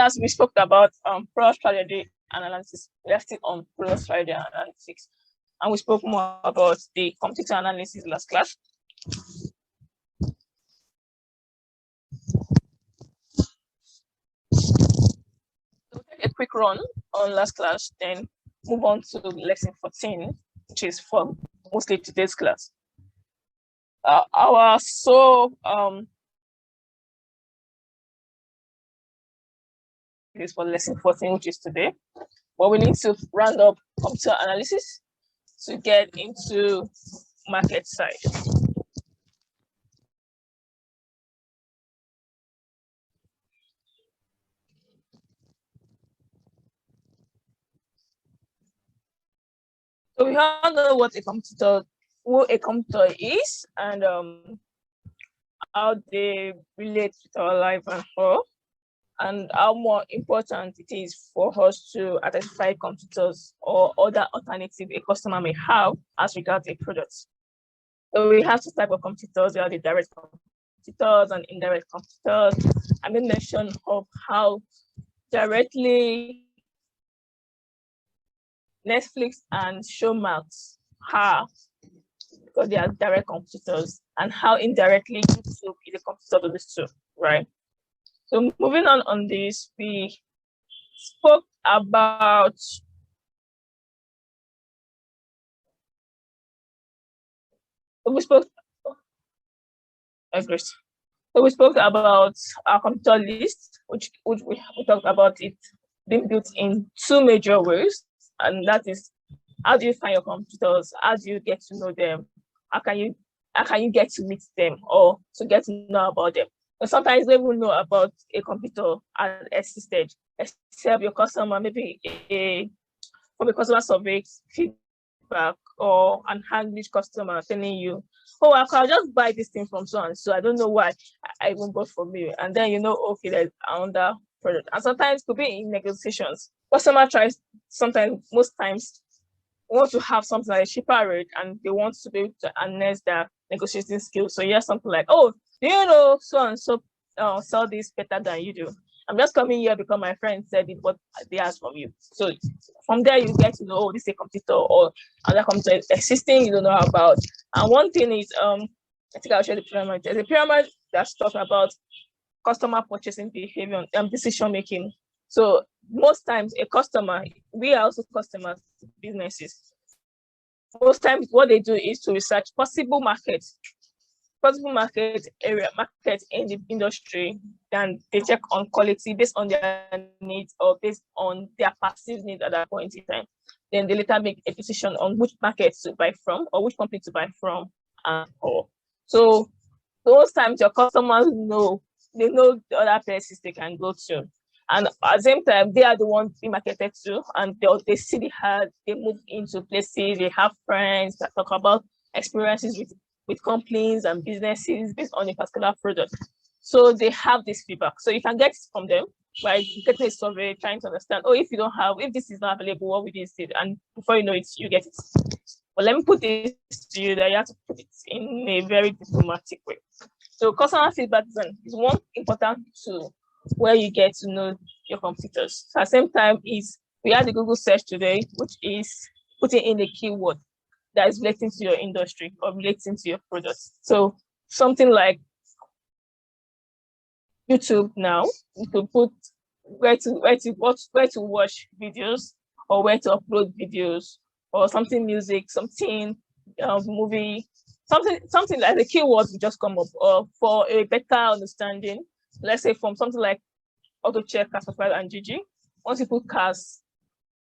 class, we spoke about product strategy analysis. We are still on product strategy analytics. And we spoke more about the competitor analysis last class. So take a quick run on last class, then move on to lesson 14, which is for mostly today's class. Is for lesson 14, which is today. But we need to round up computer analysis to get into market side. So we all know what a computer is, and how they relate with our life and all, and how more important it is for us to identify competitors or other alternative a customer may have as regards a product. So we have two types of competitors. We have the direct competitors and indirect competitors. I made mention of how directly Netflix and Showmax are, because they are direct competitors, and how indirectly YouTube is a competitor to these two, right? So moving on this, we spoke about our computer list, which we talked about it being built in two major ways, and that is, how do you find your competitors? How do you get to know them? How can you get to meet them or to get to know about them? But sometimes they will know about a computer at a stage, except your customer, maybe from a customer survey feedback or an English customer telling you, oh, I'll just buy this thing from so and so. I don't know why I even bought from you. And then you know, okay, there's another product. And sometimes it could be in negotiations. Customer tries, most times, want to have something like a cheaper rate, and they want to be able to harness their negotiating skills. So you have something like, oh, do you know so and so sell this better than you do? I'm just coming here because my friend said it, what they asked from you. So from there, you get to know, oh, this is a competitor or another competitor existing you don't know about. And one thing is, I think I'll show the pyramid. There's a pyramid that's talking about customer purchasing behavior and decision making. So most times, a customer, we are also customers, businesses. Most times, what they do is to research possible market area, market in the industry, and they check on quality based on their needs or based on their passive needs at that point in time. Then they later make a decision on which market to buy from or which company to buy from and all. So those times your customers know the other places they can go to. And at the same time, they are the ones being marketed to, and they see the ad, they move into places, they have friends that talk about experiences with companies and businesses based on a particular product. So they have this feedback. So you can get from them by getting a survey, trying to understand, oh, if this is not available, what would you say? And before you know it, you get it. But let me put this to you that you have to put it in a very diplomatic way. So customer feedback is one important tool where you get to know your competitors. So at the same time, we had the Google search today, which is putting in a keyword that is relating to your industry or relating to your products. So something like YouTube now, you could put where to watch videos or where to upload videos or something music, something movie, something like the keywords will just come up. Or for a better understanding, let's say from something like auto check, car profile, and GG. Once you put cars,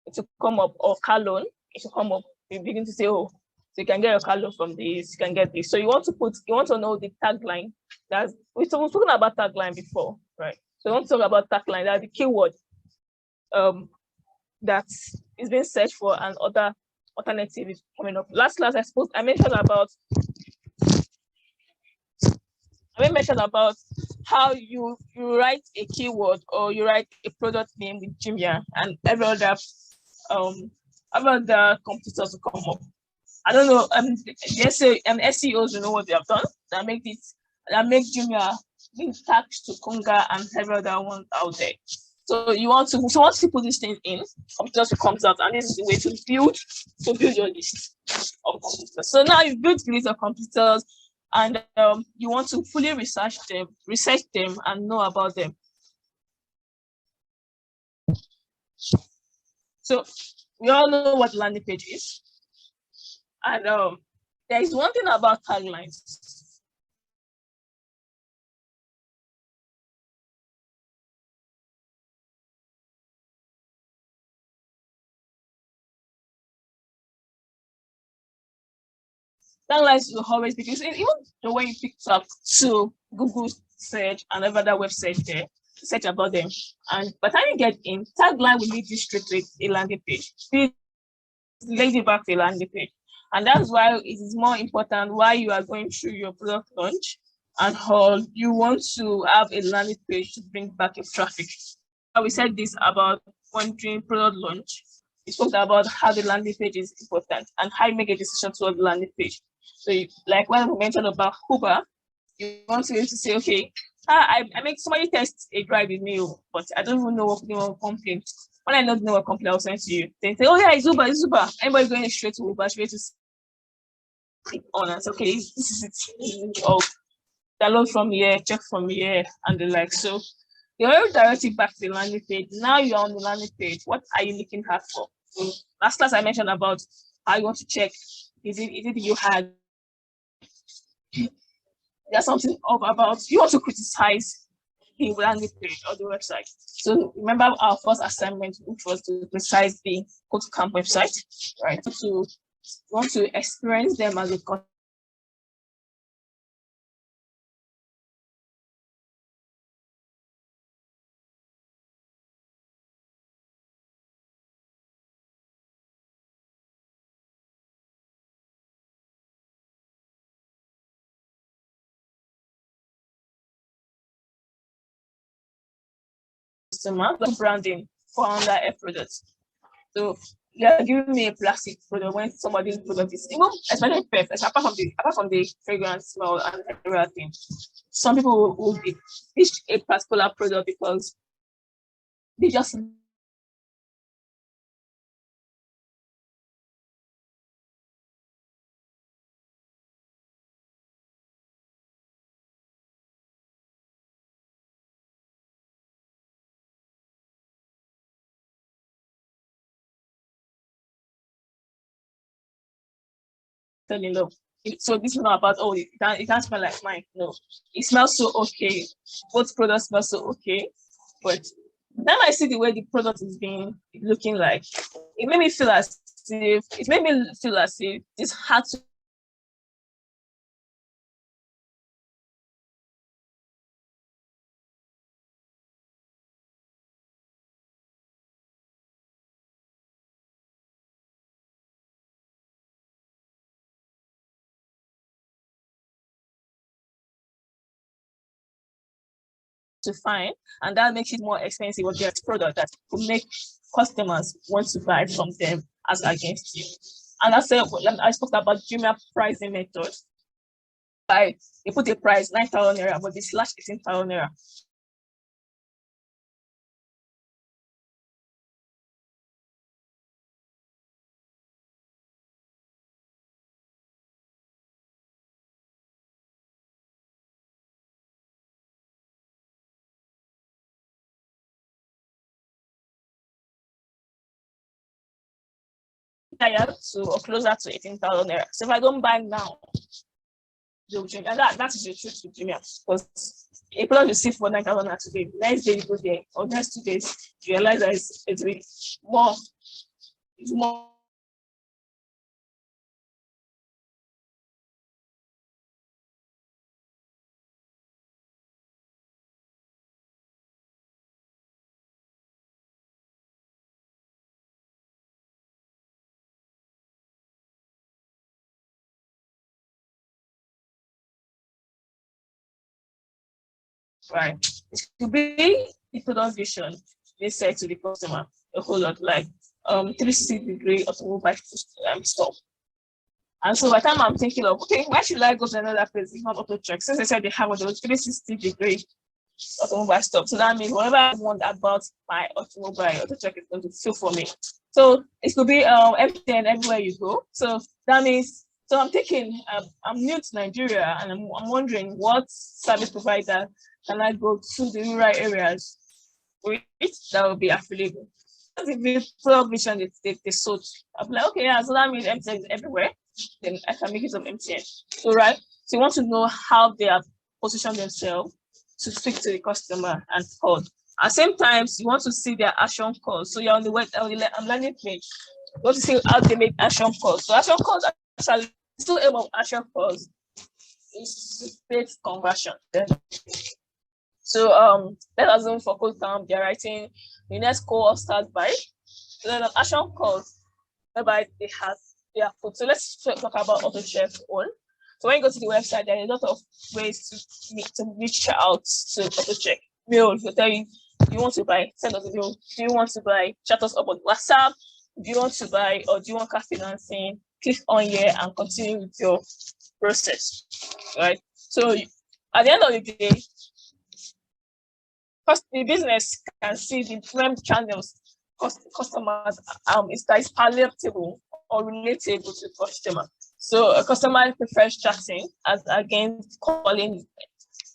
it will come up, or car loan, it will come up. You begin to say, oh, so you can get your car loan from this, you can get this. So you want to know the tagline. We were talking about tagline before, right? So you want to talk about tagline, that's the keyword that is being searched for, and other alternative is coming up. Last class, I mentioned about how you write a keyword or you write a product name with Jumia, and every other competitors will come up. I don't know. SEOs, you know what they have done. That make Jumia being tagged to Konga and every other one out there. So once you put this thing in, computers will come out, and this is the way to build your list of computers. So now you've built the list of computers, and you want to fully research them and know about them. So we all know what landing page is, and there is one thing about taglines. Taglines will always be used, even the way you picked up to Google search and over that website there, search about them. And by the time you get in, tagline will lead you straight to a landing page. It leads you back to a landing page. And that's why it is more important while you are going through your product launch and all, you want to have a landing page to bring back your traffic. We said this about when doing product launch. We spoke about how the landing page is important and how you make a decision towards the landing page. So like when we mentioned about Uber, you want to be able to say, okay, I make somebody test a drive with me, but I don't even know what company. When I don't know what company, I'll send to you. They say, oh yeah, it's Uber. Anybody going straight to Uber, straight to click on and say, okay, this is it. Oh, download from here, check from here, and the like. So they will direct you back to the landing page. Now you're on the landing page. What are you looking at for? So last class I mentioned about how you want to check. Is it you had? There's something about you want to criticize the landing page or the website. So remember our first assignment, which was to criticize the KodeCamp website, right? So want to experience them as a customer branding for under a product. So they're giving me a plastic product when somebody's product is even especially perfect, apart from the fragrance smell and everything. Some people will be pitch a particular product because they just fell in love. So this is not about it can't smell like mine. No, it smells so okay. Both products smell so okay, but then I see the way the product is being looking like. It made me feel as if this had to find, and that makes it more expensive of their product that will make customers want to buy from them as against you. And I spoke about Jumia pricing method. They put a price 9,000 naira, but they slash 18,000 naira. To or closer to 18,000 naira. So if I don't buy now, they'll change. And that is the truth with Jumia. Because a product you see for 9,000 naira today, next day you go there, or next 2 days, you realize that it's more. It's more. Right. It could be the product vision they say to the customer a whole lot, like 360-degree automobile stuff. And so by the time I'm thinking of, okay, why should I go to another place? It's not auto check. Since they said they have those 360-degree automobile stuff. So that means whatever I want about my automobile, auto check is going to fill for me. So it could be everything everywhere you go. So that means, so I'm thinking, I'm new to Nigeria, and I'm wondering what service provider can I go to the rural areas with that will be available. The vision they sold. I'm like, okay, yeah, so that means MTN is everywhere. Then I can make use of MTN. So right. So you want to know how they have positioned themselves to speak to the customer and call. At the same time, you want to see their action calls. So you're on the web, on the landing page. You want to see how they make action calls. So action calls actually still aim of action calls is to create conversion. So let's assume for KodeCamp they're writing the next call start by. So then an action calls whereby they have their code. So let's talk about AutoCheck one. So when you go to the website, there are a lot of ways to reach out to AutoCheck. Mail will tell you, do you want to buy? Send us a mail. Do you want to buy? Chat us up on WhatsApp. Do you want to buy, or do you want car financing? Click on here and continue with your process, right? So at the end of the day, the business can see the different channels customers is palatable or relatable to the customer. So a customer prefers chatting as against calling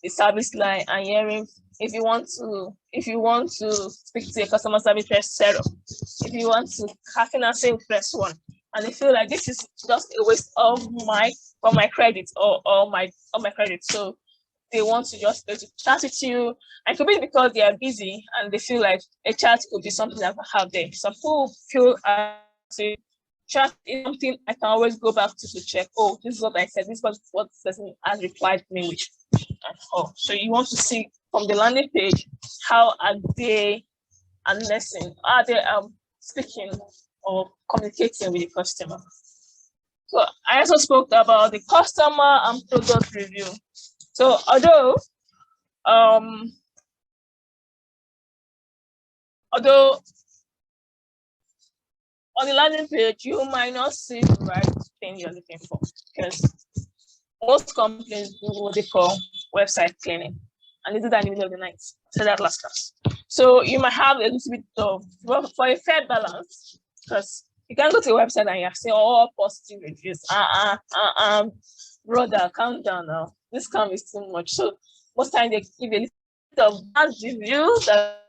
the service line and hearing. If you want to speak to a customer service, press 0. If you want to financing, press 1. And they feel like this is just a waste of my credit or my credit. So they want to just chat with you. And it could be because they are busy and they feel like a chat could be something that I have there. Some people feel chat is something I can always go back to check. Oh, this is what I said. This was what the person has replied to me with. So you want to see from the landing page, how are they listening? Are they speaking or communicating with the customer? So I also spoke about the customer and product review. So although on the landing page, you might not see the right thing you're looking for, because most companies do what they call website cleaning, and they do that in the middle of the night. So that last class. So you might have a little bit of, well, for a fair balance, because you can go to a website and you're seeing all positive reviews. Brother, calm down now. This camp is too much. So most time they give a little of bad reviews that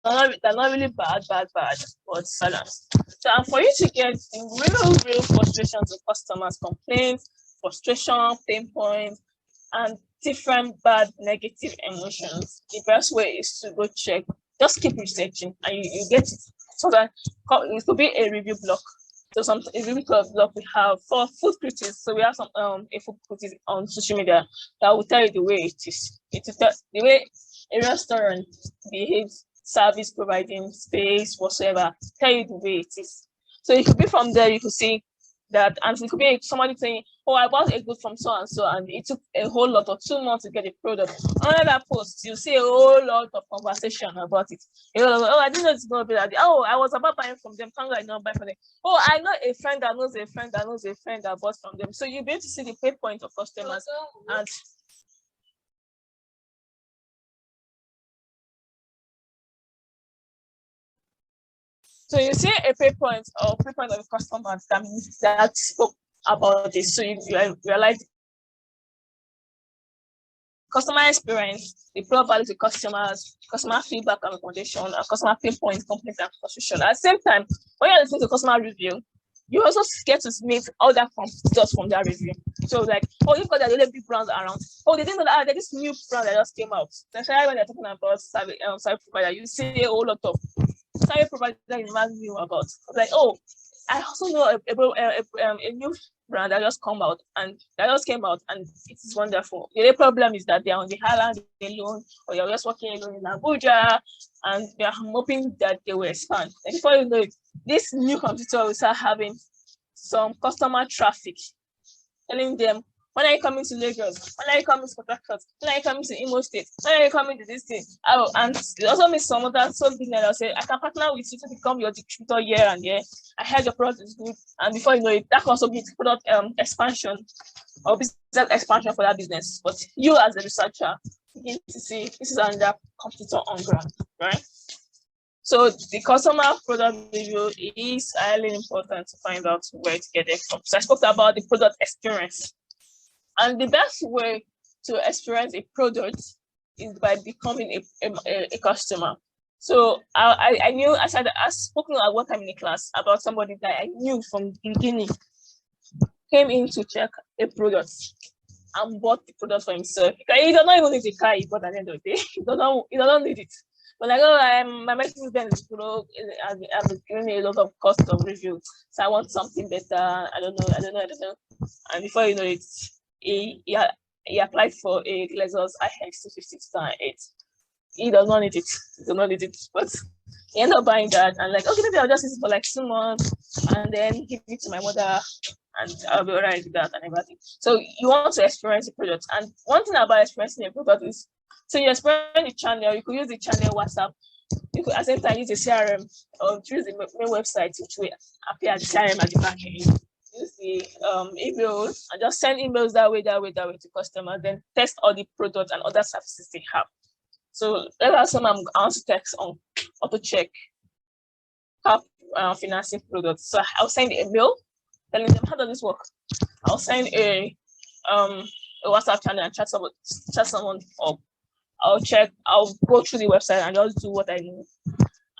they're not really bad, but silence. So, and for you to get real frustrations of customers, complaints, frustration, pain points, and different bad negative emotions, the best way is to go check. Just keep researching, and you get it. So that it could be a review block. So a review block we have for food critics. So we have some a food critics on social media that will tell you the way it is. The way a restaurant behaves, service providing, space, whatsoever, tell you the way it is. So it could be from there, you could see that, and it could be somebody saying, oh, I bought a good from so and so, and it took a whole lot of 2 months to get the product. Under that post, you see a whole lot of conversation about it. Oh, I didn't know it's going to be that. Oh, I was about buying from them. Thank God I don't buy from them. Oh, I know a friend that knows a friend that knows a friend that bought from them. So you'll be able to see the pain point of customers. And so you see a pain point of the customers that spoke about this. So you realize customer experience, the pro value to customers, customer feedback and recommendation, and customer pain points, complaints, and frustration. At the same time, when you're listening to customer review, you also get to meet other competitors from that review. So like, oh, you've got the other big brands around. Oh, they didn't know that there's this new brand that just came out. Especially when they're talking about service provider, you see a whole lot of service provider is not new about. Like, oh, I also know a new brand that just came out and it is wonderful. The only problem is that they're on the island alone, or you're just working alone in Abuja, and they're hoping that they will expand. And before you know it, this new competitor will start having some customer traffic, telling them, When are you coming to Lagos? When are you coming to Port Harcourt? When are you coming to Imo State? When are you coming to this thing? Oh, and it also means some other so business. I'll say, I can partner with you to become your distributor here and there. I heard your product is good. And before you know it, that can also be product expansion or business expansion for that business. But you as a researcher begin to see this is another competitor on ground, right? So the customer product review is highly important to find out where to get it from. So I spoke about the product experience. And the best way to experience a product is by becoming a customer. So I knew, I spoken at one time in a class about somebody that I knew from the beginning, came in to check a product and bought the product for himself. He does not even need the car he bought at the end of the day. He does not need it. But like, oh, my Mercedes Benz, I'm giving me a lot of cost of review. So I want something better. I don't know. And before you know it, he applied for a Lexus IX 250 2008. He does not need it. But he ended up buying that and like, okay, maybe I'll just use it for like 2 months and then give it to my mother and I'll be all right with that and everything. So you want to experience the product. And one thing about experiencing a product is, so you experience the channel, you could use the channel WhatsApp, you could at the same time use the CRM or choose the main website which will appear at the CRM at the back end. Use the emails and just send emails that way to customers, then test all the products and other services they have. So let's say I want to text on auto check financing products. So I'll send an email telling them how does this work. I'll send a WhatsApp channel and chat someone up. I'll go through the website and just do what I need.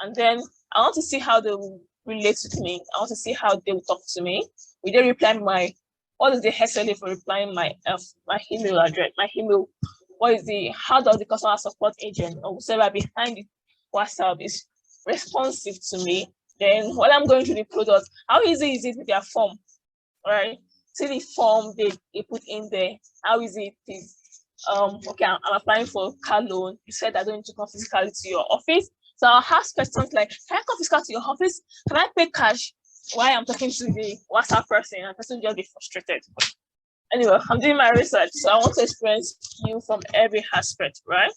And then I want to see how they will relate to me. I want to see how they will talk to me. Will they reply what is the SLA for replying my email address, my email? How does the customer support agent or whoever behind the WhatsApp is responsive to me? Then while I'm going through the product, how easy is it with their form, right? See the form they put in there, how easy it is. Okay, I'm applying for car loan. You said I don't need to come physically to your office. So I'll ask questions like, can I come physically to your office? Can I pay cash while I'm talking to the WhatsApp person? And the person will just be frustrated. Anyway, I'm doing my research, so I want to experience you from every aspect, right?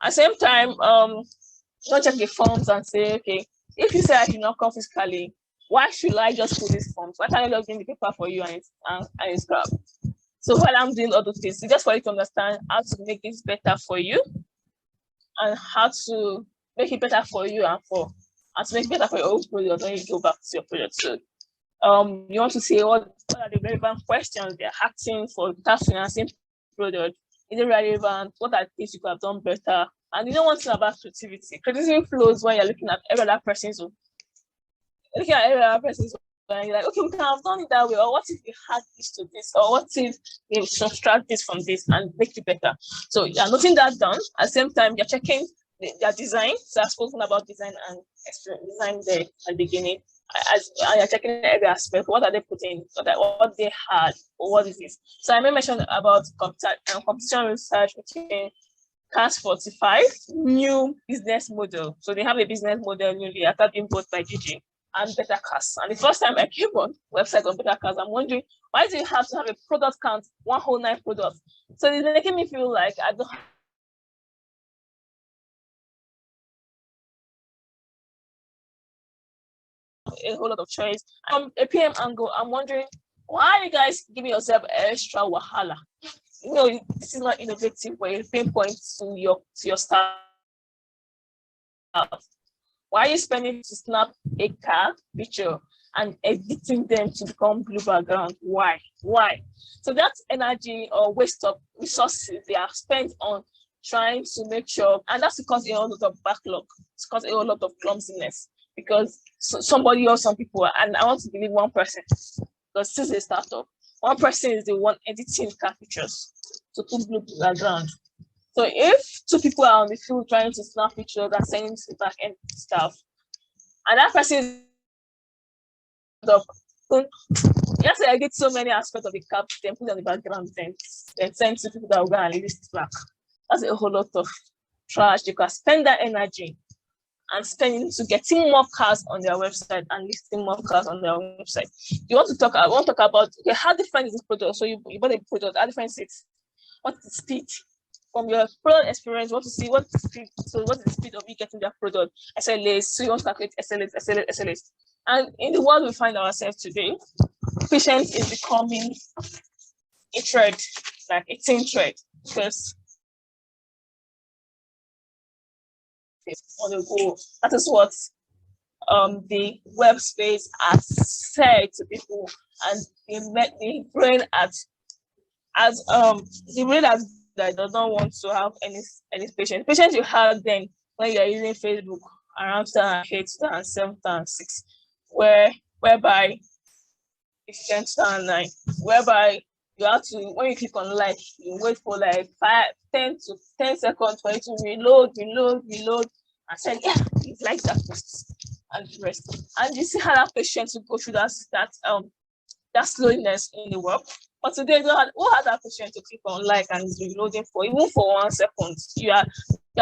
At the same time, don't check the forms and say, okay, if you say I should not come physically, why should I just put these forms? Why can't I just bring the paper for you and it's grabbed? So while I'm doing all those things, it's just for you to understand how to make this better for you and how to make it better for you and to make it better for your own product when you go back to your project. So you want to see what are the relevant questions they're asking for that financing product. Is it relevant? What are things you could have done better? And you don't want to about creativity. Creativity flows when you're looking at every other person's and you're like, okay, we can have done it that way. Or what if we had this to this? Or what if we subtract this from this and make it better? So you're noting that down. At the same time, you're checking their design. So I've spoken about design and design there at the beginning. You're checking every aspect. What are they putting? What they had? Or what is this? So I may mention about competition research between CAS 45 new business model. So they have a business model newly after being bought by GG and Better CAS. And the first time I came on website on Better CAS, I'm wondering why do you have to have a product count 109 products? So it's making me feel like I don't have a whole lot of choice. From a PM angle, I'm wondering why you guys giving yourself extra wahala. You know, this is not innovative way. Pinpoint to your staff. Why are you spending to snap a car picture and editing them to become blue background? Why? So that's energy or waste of resources they are spent on trying to make sure, and that's because a whole lot of backlog. It's caused a whole lot of clumsiness because somebody or some people, and I want to believe one person, because this is a startup. One person is the one editing car pictures to put blue background. So if 2 people are on the field trying to snap pictures and sending to the back end staff, and that person yes, I get so many aspects of the cap, then put on the background, then send to people that will go and leave this back. That's a whole lot of trash. You can spend that energy and spending to getting more cars on their website and listing more cars on their website. You want to talk about, okay, how different is this product? So you bought a product, how different is it? What's the speed? From your product experience, you want to see what the speed, so what is the speed of you getting that product? SLAs, so you want to calculate SLAs. And in the world we find ourselves today, patience is becoming a thread, like a thin thread, because on the go, that is what the web space has said to people, and the brain that does not want to have any patience. Patience you have then when you are using Facebook around 2008, 2007, 2006, whereby it's 2009, whereby you have to, when you click on like, you wait for like 10 seconds for it to reload, and say, yeah, you like that post and the rest. And you see how that patience to go through that slowness in the work. But today, who had that patience to click on like and is reloading for even for 1 second? You're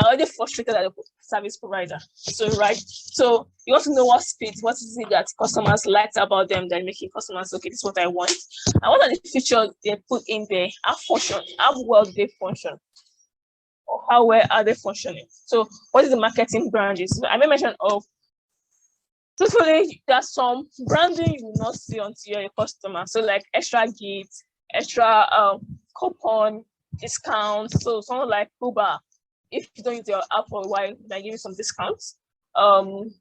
already frustrated at the service provider. So so you want to know what speed, what is it that customers liked about them that making customers, okay, this is what I want. And what are the features they put in there? How well do they function? Or how well are they functioning? So what is the marketing branches? I made mention of, truthfully, there's some branding you will not see until you're a customer. So like extra gifts, extra coupon, discounts. So someone like Uber, if you don't use your app for a while, they give you some discounts. Growth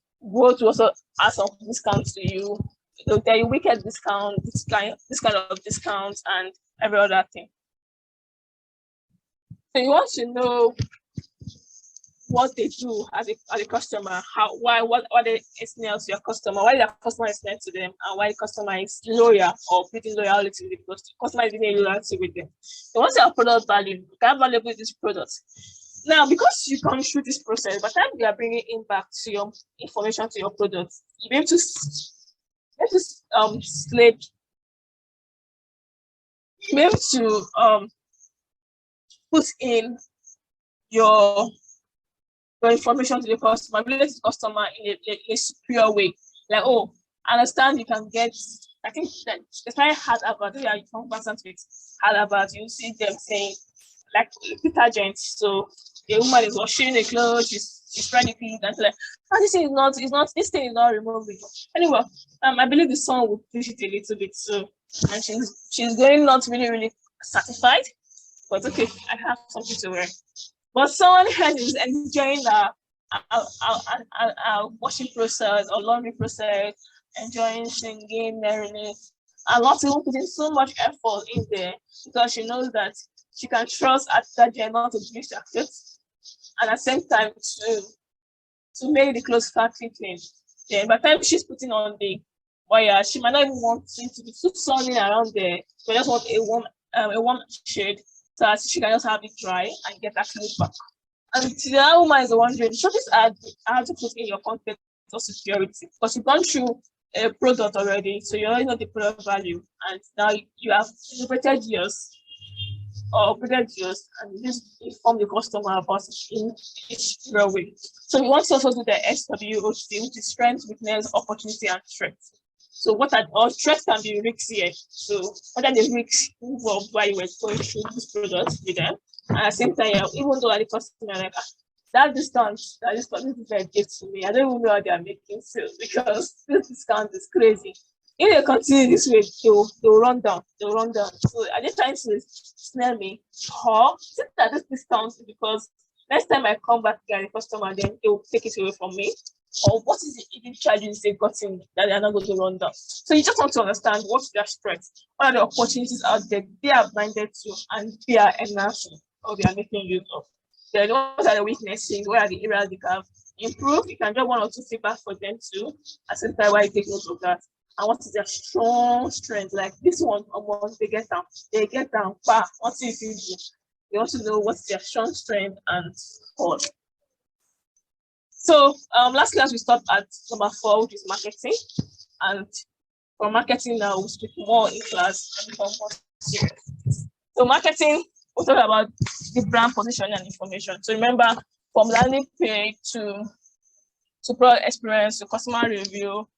will also add some discounts to you. They'll tell you wicked discount, this kind of discounts, and every other thing. So you want to know what they do as a customer, what they explain to your customer, why the customer is explain to them, and why the customer is loyal or building loyalty with the customer is building loyalty with them. So once you have product value, you can value this product. Now, because you come through this process, by the time you are bringing in back to your information to your product, you be able to slate, be able to put in your information to the customer, relate to the customer in a superior way. Like, oh, I understand you can get, I think that it's very hard about it. You come constant with hard about, you see them saying, like detergent. So the woman is washing the clothes, she's trying to clean, and like, oh, this thing is not removing. Anyway, I believe the song will push it a little bit. So, and she's going not really satisfied, but okay, I have something to wear. But someone else is enjoying the washing process or laundry process, enjoying singing, merrily, and not even putting so much effort in there because she knows that she can trust at that not to be distracted, and at the same time to make the clothes factory clean. Then by the time she's putting on the wire, she might not even want it to be too sunny around there. She just want a warm shade so that she can just have it dry and get that clothes back. And the other woman is wondering, so this ad I have to put in your content or security because you've gone through a product already, so you already know the product value, and now you have separated yours and this inform the customer about it in a superior way. So we want to also do the SWOT, which is strength, weakness, opportunity, and threat. So what are all threats can be risks here. So what are the risks involved while you were going through this product with them? And at the same time, even though the customer like that discount is very good to me. I don't even know how they are making sales because this discount is crazy. If they continue this way, they'll run down. So are they trying to snare me? Or since that this discount because next time I come back to the customer, then they will take it away from me. Or what is the hidden charges they've gotten that they are not going to run down? So you just want to understand what's their strengths, what are the opportunities out there they are blinded to and they are enhancing or they are making use of. Then what are the weaknesses? What are the areas they can improve? You can get 1 or 2 feedback for them too. At the same time, why you take note of that? And what is their strong strength? Like this one, once they get down, what if you do? You want to know what's their strong strength and all. So last class we stopped at number 4, which is marketing. And for marketing now, we'll speak more in class and become more serious. So marketing, we'll talk about the brand positioning and information. So remember, from landing page to to product experience, to customer review.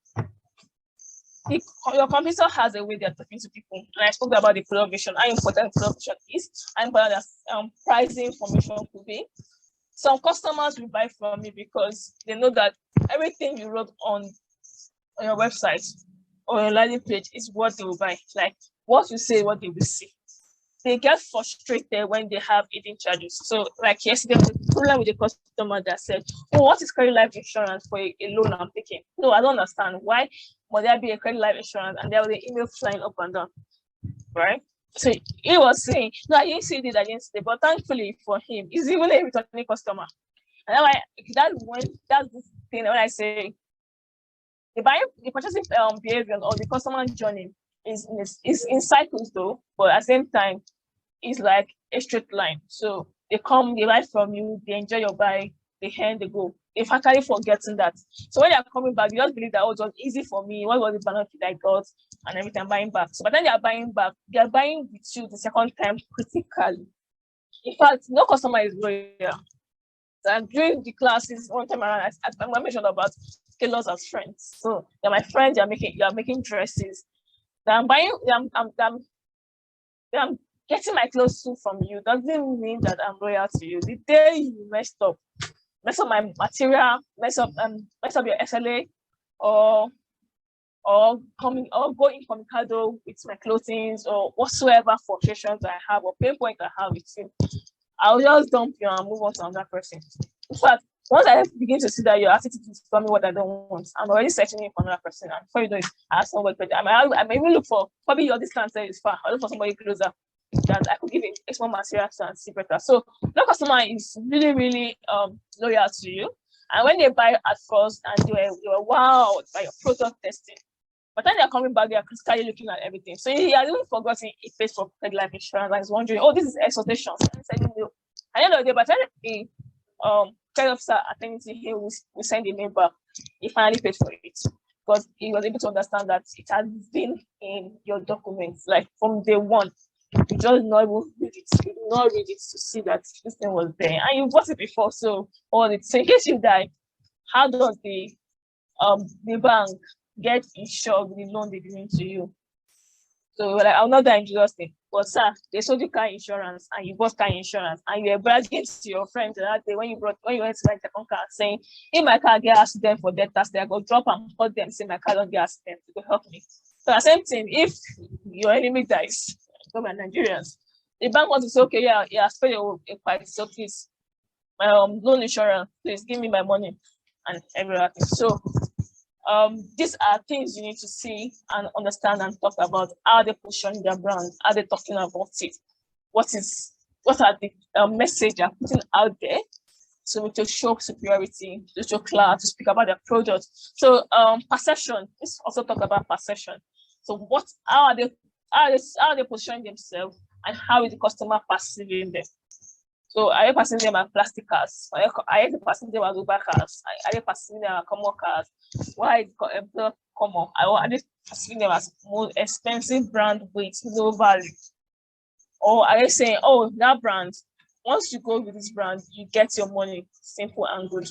Your computer has a way they're talking to people. And I spoke about the product vision, how important product vision is, how important pricing information could be. Some customers will buy from you because they know that everything you wrote on your website or your landing page is what they will buy. Like what you say, what they will see. They get frustrated when they have hidden charges. So like yesterday, there was a problem with a customer that said, oh, what is credit life insurance for a loan I'm taking? No, I don't understand. Why would there be a credit life insurance? And there was an email flying up and down, right? So he was saying, no, I didn't see it, but thankfully for him, he's even a returning customer. And that's this thing when I say the purchasing behavior or the customer journey is in cycles though, but at the same time, it's like a straight line. So they come, they buy from you, they enjoy your buy, they hand, they go. They've actually forgotten that. So when they're coming back, you just believe that, oh, it was easy for me. What was the benefit I got? And everything, I'm buying back. So by the time they're buying back, they're buying with you the second time critically. In fact, no customer is loyal. And during the classes, one time around, I mentioned about tailors as friends. So they're my friends, you're making dresses. I'm getting my clothes from you doesn't mean that I'm loyal to you. The day you mess up my material, mess up your SLA, or go incommunicado with my clothing or whatsoever frustrations I have or pain point I have with you, I'll just dump you and move on to another person. In fact, once I begin to see that your attitude is telling me what I don't want, I'm already searching for another person. And before you know it, I have someone better. I may even look for, probably your distance is far. I'll look for somebody closer that I could give a small material to and see better. So no customer is really, really loyal to you. And when they buy at first and they were wowed by your product testing, but then they're coming back, they are critically looking at everything. So he has even forgotten he pays for credit life insurance and is wondering, oh, this is extortation. And I said, no. At the end of the day, by the time the credit officer attending to him will send a mail back, he finally paid for it because he was able to understand that it has been in your documents, like from day one. You just not even read it. You do not read it to see that this thing was there, and you bought it before. So all it. So in case you die, how does the bank get insured with the loan they're giving to you? So like, I'll not die in Jesus' name. But sir, they sold you car insurance and you bought car insurance and you were bragging to your friends that day when you went to buy the car saying, if my car get accident for death tax, I go drop and cut them, say my car don't get accident, it will help me. So the same thing, if your enemy dies, go by Nigerians, the bank wants to say, okay, yeah, I paid a price, so please, my loan insurance, please give me my money and everything. So these are things you need to see and understand and talk about. How they position their brand, how they talking about it, what are the message they're putting out there, so to show superiority, to show class, to speak about their product. So perception, let's also talk about perception. So how are they positioning themselves and how is the customer perceiving them? So are you perceiving them as plastic cars? Are you perceiving them as Uber cars? Are you perceiving them as common cars? Why is it common? Are they perceiving them as more expensive brand with no value? Or are they saying, oh, that brand, once you go with this brand, you get your money, simple and good?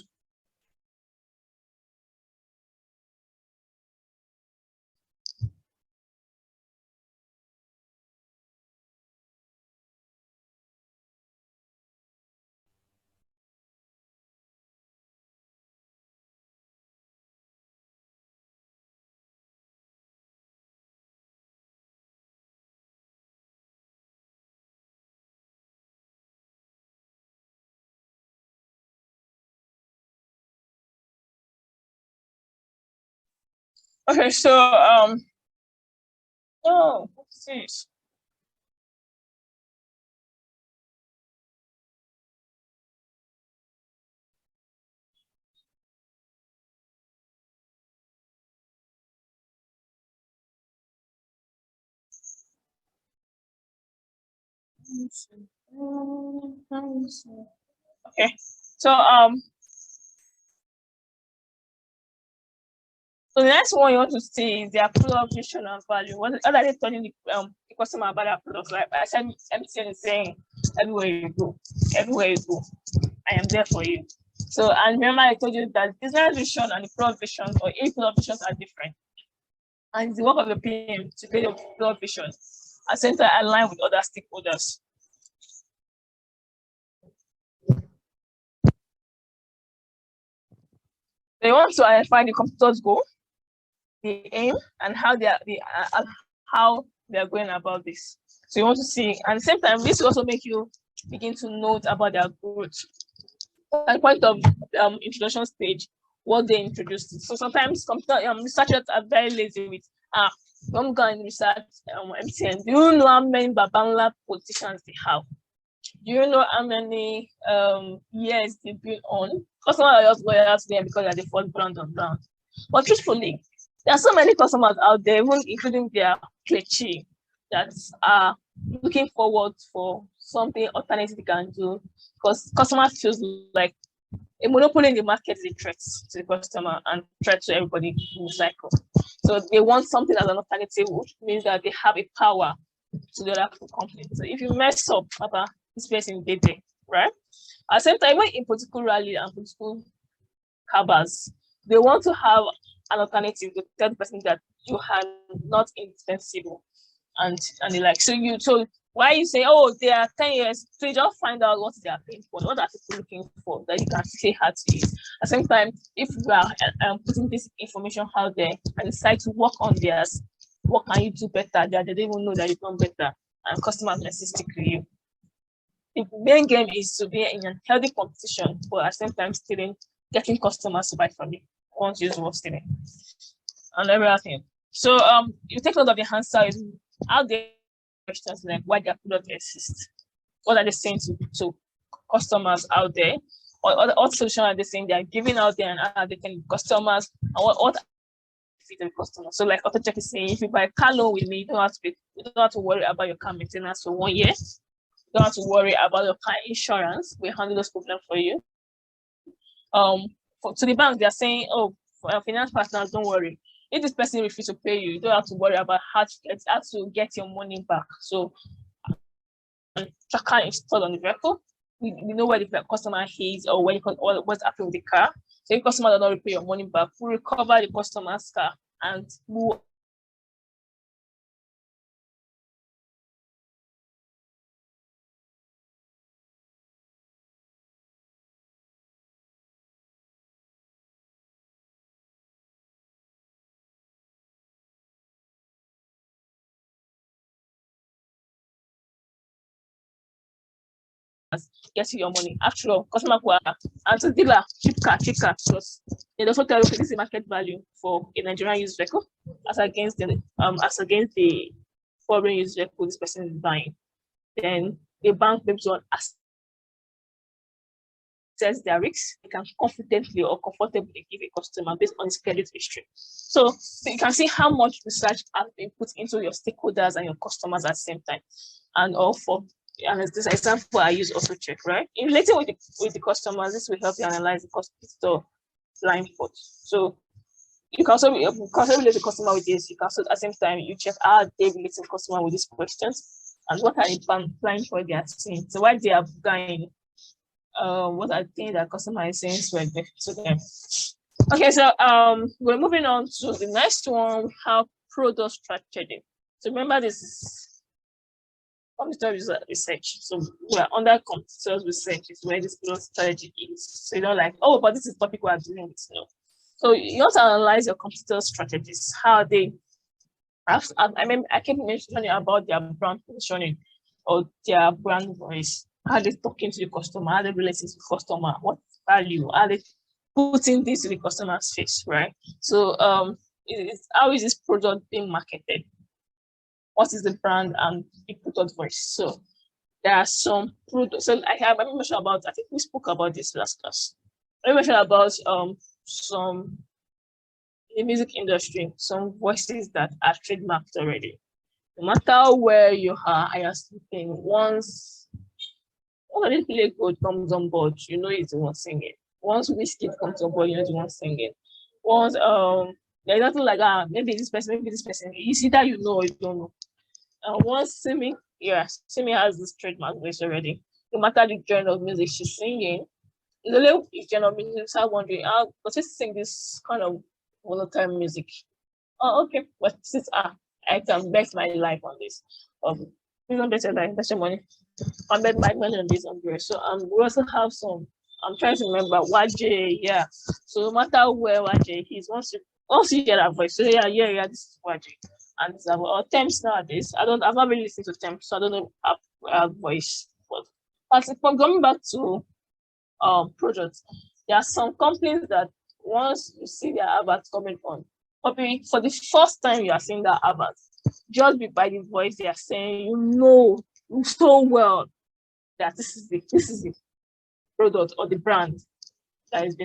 Okay, so what's this? Okay, so so the next one you want to see is their product vision and value. What are they telling the customer about their products? Like I said, MTN is saying, everywhere you go, I am there for you. So, and remember I told you that business vision and the product vision or a product visions are different. And it's the work of the PM to create a product vision and center align with other stakeholders. They want to identify the competitors' goal, the aim, and how they are going about this. So you want to see, and at the same time, this will also make you begin to note about their growth. At the point of introduction stage, what they introduced. So sometimes researchers are very lazy with don't go and research MTN. Do you know how many Babangla politicians they have? Do you know how many years they've been on? Customers are just loyal to them because they're the fourth brand on ground. But truthfully, there are so many customers out there, even including their cliche, that are looking forward for something alternative they can do, because customers feels like a monopoly in the market is a threat to the customer and threat to everybody in the cycle. So they want something as an alternative, which means that they have a power to the other company. So if you mess up about this person did it, right? At the same time, when in political rally and political cabals, they want to have an alternative to tell the person that you are not indispensable. And they like, so why you say, oh, they are 10 years, so you just find out what they are paying for, what are people looking for that you can say hard to use. At the same time, if you are putting this information out there and decide to work on theirs, what can you do better? They don't even know that you've done better, and customers message stick to you. The main game is to be in a healthy competition, but at the same time, still getting customers to buy from you. Once you use what stealing and everything. So you take note of the answer is how they questions like why their product exists. What are they saying to customers out there? Or what solution are they saying they are giving out there, and how they can customers, and what fit the customer. So like AutoCheck is saying, if you buy a car loan with me, you don't have to worry about your car maintenance for 1 year. You don't have to worry about your car insurance. We handle those problems for you. To the bank, they're saying, oh, for our finance partners, don't worry. If this person refuses to pay you, you don't have to worry about how to get your money back. So tracker installed on the vehicle. We know where the customer is or what's happening with the car. So if customer does not repay your money back, we recover the customer's car and we get you your money. After all, customer and to dealer, cheap car, because they also tell you this is market value for a Nigerian used vehicle as against the foreign used vehicle this person is buying. Then the bank maybe to assess their risks, they can confidently or comfortably give a customer based on his credit history. So you can see how much research has been put into your stakeholders and your customers at the same time. And all for and as this example I use AutoCheck, right? In relating with the customers, this will help you analyze the customer blind spot. So you can also relate the customer with this. You can also at the same time you check how they relate the customer with these questions and what are the blind spot they are seeing. So why they are buying, what are things that customer is saying to them. Okay, so we're moving on to the next one. We have Protostructuring. So remember, this is computer research. So we're under computer research is where this strategy is. So you don't like, oh, but this is topic we're dealing with. No. So you have to analyze your computer strategies. How they I keep mentioning about their brand positioning or their brand voice. How they talking to the customer, how they relating to the customer, what value, how they putting this to the customer's face, right? So how is this product being marketed? What is the brand and the product voice? So there are some products. So I mentioned about, I think we spoke about this last class. I mentioned about some in the music industry, some voices that are trademarked already. No matter where you are, I am sleeping. Once this play code comes on board, you know it's the one singing. Once Whiskey comes on board, you know it's the one singing. Once there's nothing like maybe this person. You see that you know or you don't know. Once Simi has this trademark voice already. No matter the genre of music she's singing, Lele is genuinely start wondering, does it sing this kind of volatile music? Oh, okay. But since I can bet my life on this. Please don't bet your life, bet your money. I bet my money on this umbrella. So we also have some. I'm trying to remember YJ, yeah. So no matter where YJ is, once you hear that voice, so yeah, this is YJ. And it's about temps nowadays. I've not really listened to temps, so I don't know voice. But if I'm going back to projects, there are some companies that once you see their adverts coming on, probably for the first time you are seeing that advert, just by the voice they are saying, you know so well that this is the product or the brand that is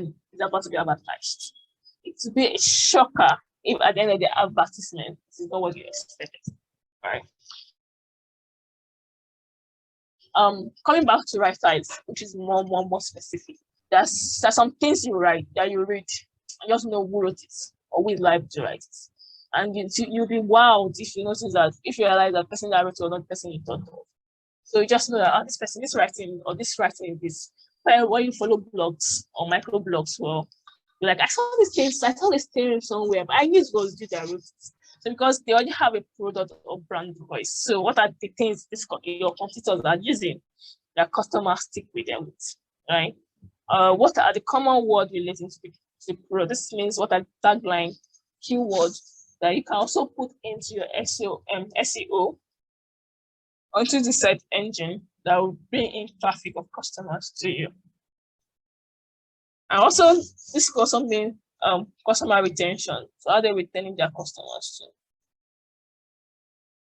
about to be advertised. It will be a shocker if at the end of the advertisement this is not what you expected. All right. Coming back to right sides, which is more specific. There's some things you write that you read and just know who wrote it or who is live to write it. And you'll be wowed if you notice that, if you realize that person that wrote it or not the person you thought of. So you just know that this person is writing or this writing is this. But when you follow blogs or micro blogs, well, you're like, I saw this thing somewhere, but I knew it was you that wrote it. So because they already have a product or brand voice. So what are the things your competitors are using that customers stick with them with, right? What are the common words relating to the product? This means what are the tagline, keywords that you can also put into your SEO onto the search engine that will bring in traffic of customers to you. And also, this could also mean customer retention. So how they're retaining their customers too.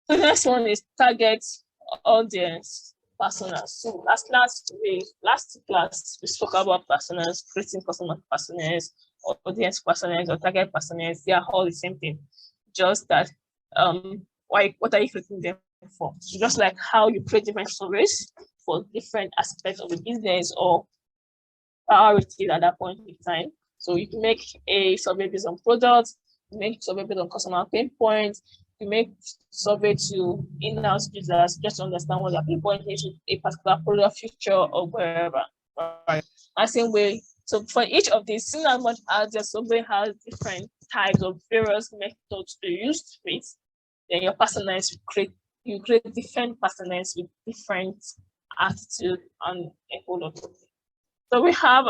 The next one is target audience personas. So last class we spoke about personas, creating customer personas, audience personas, or target personas. They are all the same thing. Just that what are you creating them for? So just like how you create different surveys for different aspects of the business or priorities at that point in time. So you can make a survey based on products, you make survey based on customer pain points, you make survey to in-house users just to understand what their pain point is with a particular product feature or wherever. Right. The same way, so for each of these, in as much as the survey has different types of various methods to use with, then your personas you create different personas with different attitude and a whole lot of things. So we have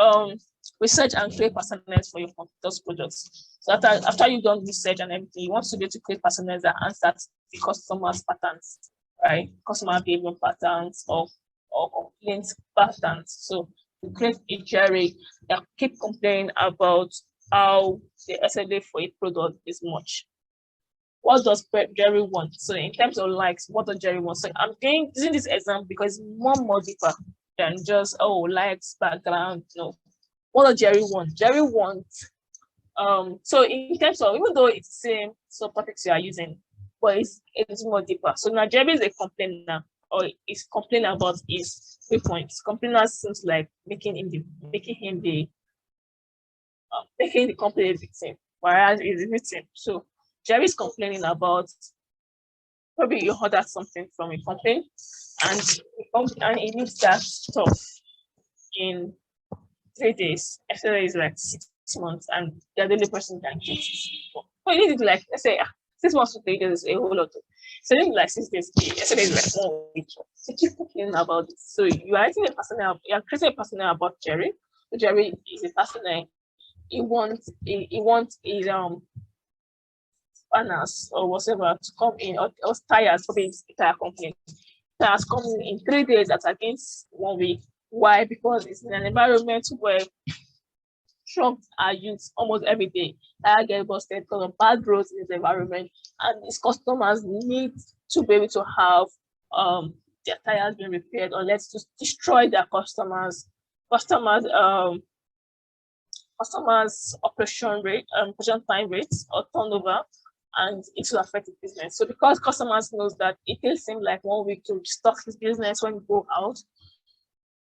research and create personas for your competitors' products. So after you've done research and everything, you want to be able to create personas that answer the customer's patterns, right? Customer behavior patterns or complaint patterns. So you create a jury that keep complaining about how the SLA for a product is much. What does Jerry want? So in terms of likes, what does Jerry want? So I'm using this example because it's more deeper than just likes, background. No, what does Jerry want? Jerry wants so in terms of, even though it's the same subtopics you are using, but it's more deeper. So now Jerry is a complainer, or is complaining about his 3 points. Complainer seems like making the company a victim, whereas he's a victim. So Jerry is complaining about, probably you ordered something from a company and it needs that stuff in 3 days. After is like 6 months, and the only person can get it. But you need it like, let's say 6 months to 3 days is a whole lot. So you need like 6 days. Yesterday is like 1 week. So keep complaining about it. So you are creating a personnel about Jerry. So Jerry is a personnel. He wants his banners or whatever to come in, or tires for the entire company. Tires coming in 3 days, that's against 1 week. Why? Because it's in an environment where trucks are used almost every day. Tires get busted because of bad roads in the environment, and these customers need to be able to have their tires being repaired, or let's just destroy their customers operation time rates or turnover, and it will affect the business. So because customers knows that it will seem like 1 week to stock his business when you go out,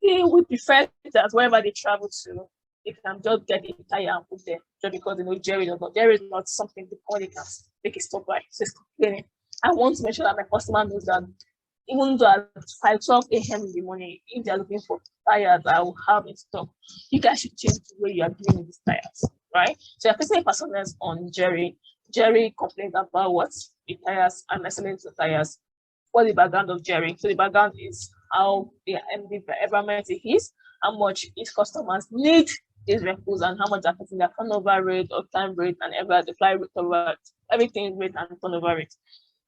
they would prefer that wherever they travel to, they can just get a tire and put there, just because they know Jerry is not something the company can make a stop by. So it's complaining. I want to make sure that my customer knows that even though at 5, 12 a.m. in the morning, if they're looking for tires that I will have in stock, you guys should change the way you are doing these tires, right? So you're facing personas on Jerry. Jerry complained about what the tires and excellent tires. What the background of Jerry? So the background is how the environment is, how much his customers need these vehicles, and how much they're affecting their turnover rate or time rate and the fly rate over everything rate and turnover rate.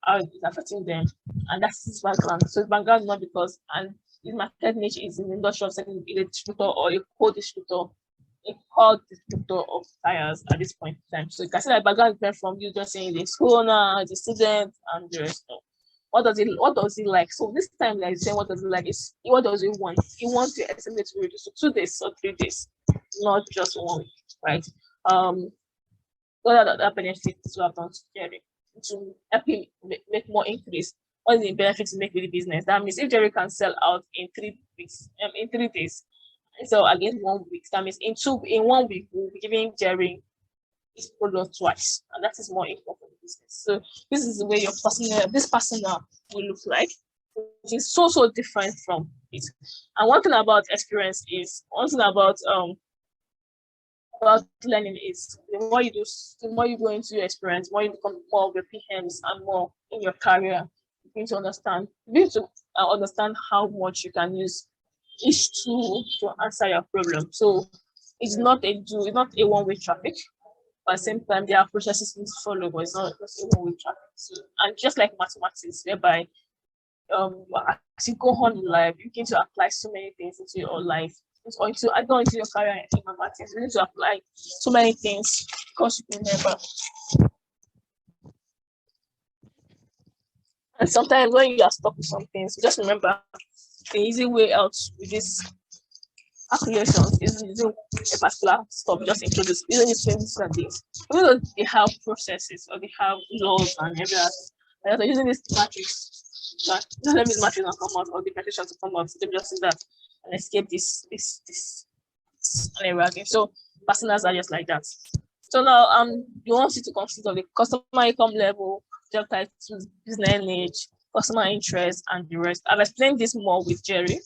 How it's affecting them. And that's his background. So his background is not because, and his market niche is in industrial setting, a distributor or a co-distributor, a co-distributor of tires at this point in time. So you can see that background is from you just saying the school owner, the student, and the rest of. What does he like? So this time, like saying what does he like is what does he want? He wants the estimate to reduce to 2 days or 3 days, not just 1 week, right? What are the benefits to have done to help him make more increase? What is the benefits to make with the business? That means if Jerry can sell out in 3 weeks, in 3 days, so again 1 week, that means in 1 week we'll be giving Jerry his product twice, and that is more income for the business. So this is the way your personal will look like, which is so different from it. And one thing about experience is about learning is the more you do, the more you go into your experience, the more you become more of your PMs and more in your career. You need to understand how much you can use each tool to answer your problem. So it's not a one-way traffic. But at the same time, there are processes you need to follow, but it's not just a one-way traffic. So, and just like mathematics, whereby as you go on in life, you need to apply so many things into your life, or into your career in mathematics. You need to apply so many things because you can never. And sometimes when you are stuck with some things, just remember the easy way out with this calculations is using a particular stuff just introduce using the same things. Even though they have processes or they have laws and everything, they're using this matrix. But just let me matrix and come out or the petition to come out. They just do that and escape this and everything. So personas are just like that. So now you want you to consider the customer income level, job titles, business niche, customer interest, and the rest. I've explained this more with Jerry.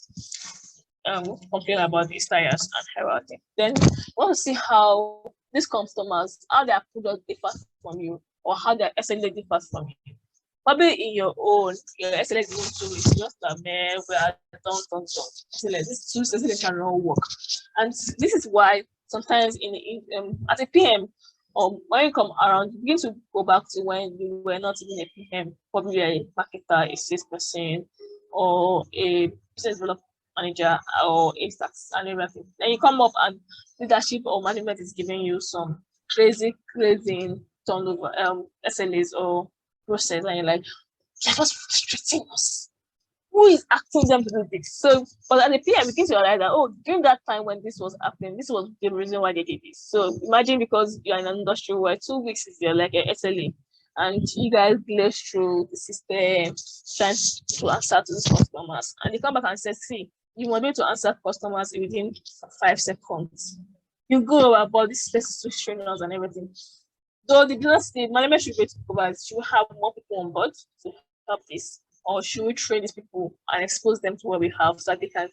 Complain about these tires and hierarchy. Then we want to see how these customers, how their product differs from you, or how their SLA differs from you. Probably in your SLA tool is just a man where done. This tool SLA cannot work. And this is why sometimes as a PM, when you come around, you begin to go back to when you were not even a PM, probably a marketer, a salesperson, or a business development manager or a tax and everything. Then you come up and leadership or management is giving you some crazy turnover SLAs or process, and you're like, you're just frustrating us. Who is asking them to do this? So, but at the PM, we can realize that during that time when this was happening, this was the reason why they did this. So imagine because you're in an industry where 2 weeks is like a SLA, and you guys glaze through the system trying to answer to these customers, and they come back and say, see, you want me to answer customers within 5 seconds. You go about these specific trainers and everything. Though the management should be should have more people on board to help this, or should we train these people and expose them to what we have so that they can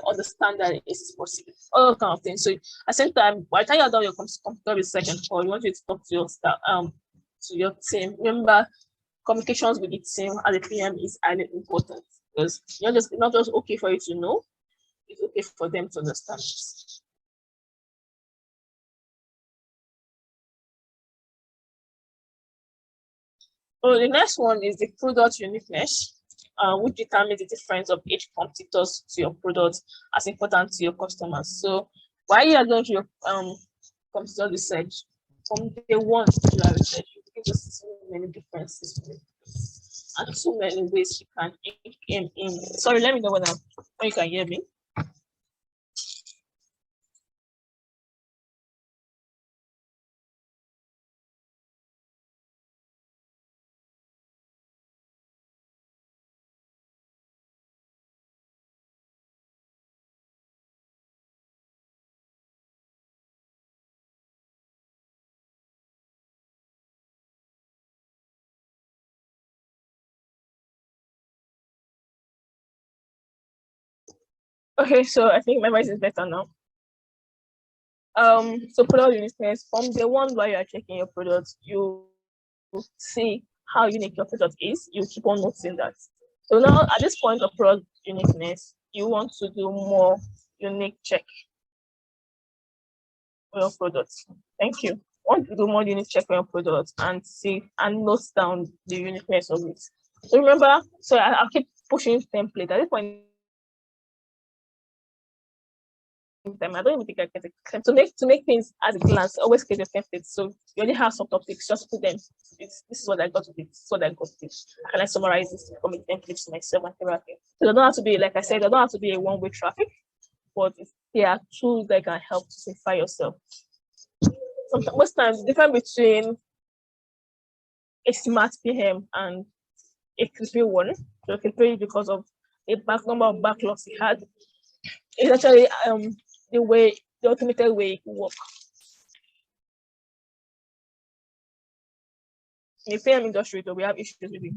understand that it is possible. All those kind of things. So at the same time, by the time you're done your computer research and call, you want you to talk to your staff, to your team. Remember, communications with the team as a PM is highly important because it's not just okay for you to know, it's okay for them to understand this. So the next one is the product uniqueness, which determines the difference of each competitors to your product as important to your customers. So while you are going through your competitor research, from day one to your research, you can just see many differences and so many ways you can aim in. Sorry, let me know when you can hear me. Okay, so I think my voice is better now. So product uniqueness, from the one while you are checking your product, you see how unique your product is. You keep on noticing that. So now at this point of product uniqueness, you want to do more unique check for your product. Thank you. Want to do more unique check for your product and see and note down the uniqueness of it. So remember, so I'll keep pushing template. At this point time, I don't even think I get it. To make things at a glance, always create a template. So you only have some topics, just put them. This is what I got with it. This is what I got with it. Can I summarize this from a template to myself and therapy? So they don't have to be, like I said, they don't have to be a one-way traffic, but there are tools that can help to simplify yourself. Most times, the difference between a smart PM and a creepy one, so creepy because of the number of backlogs he had, is actually the automated way it works. In the PM industry, though, we have issues with it.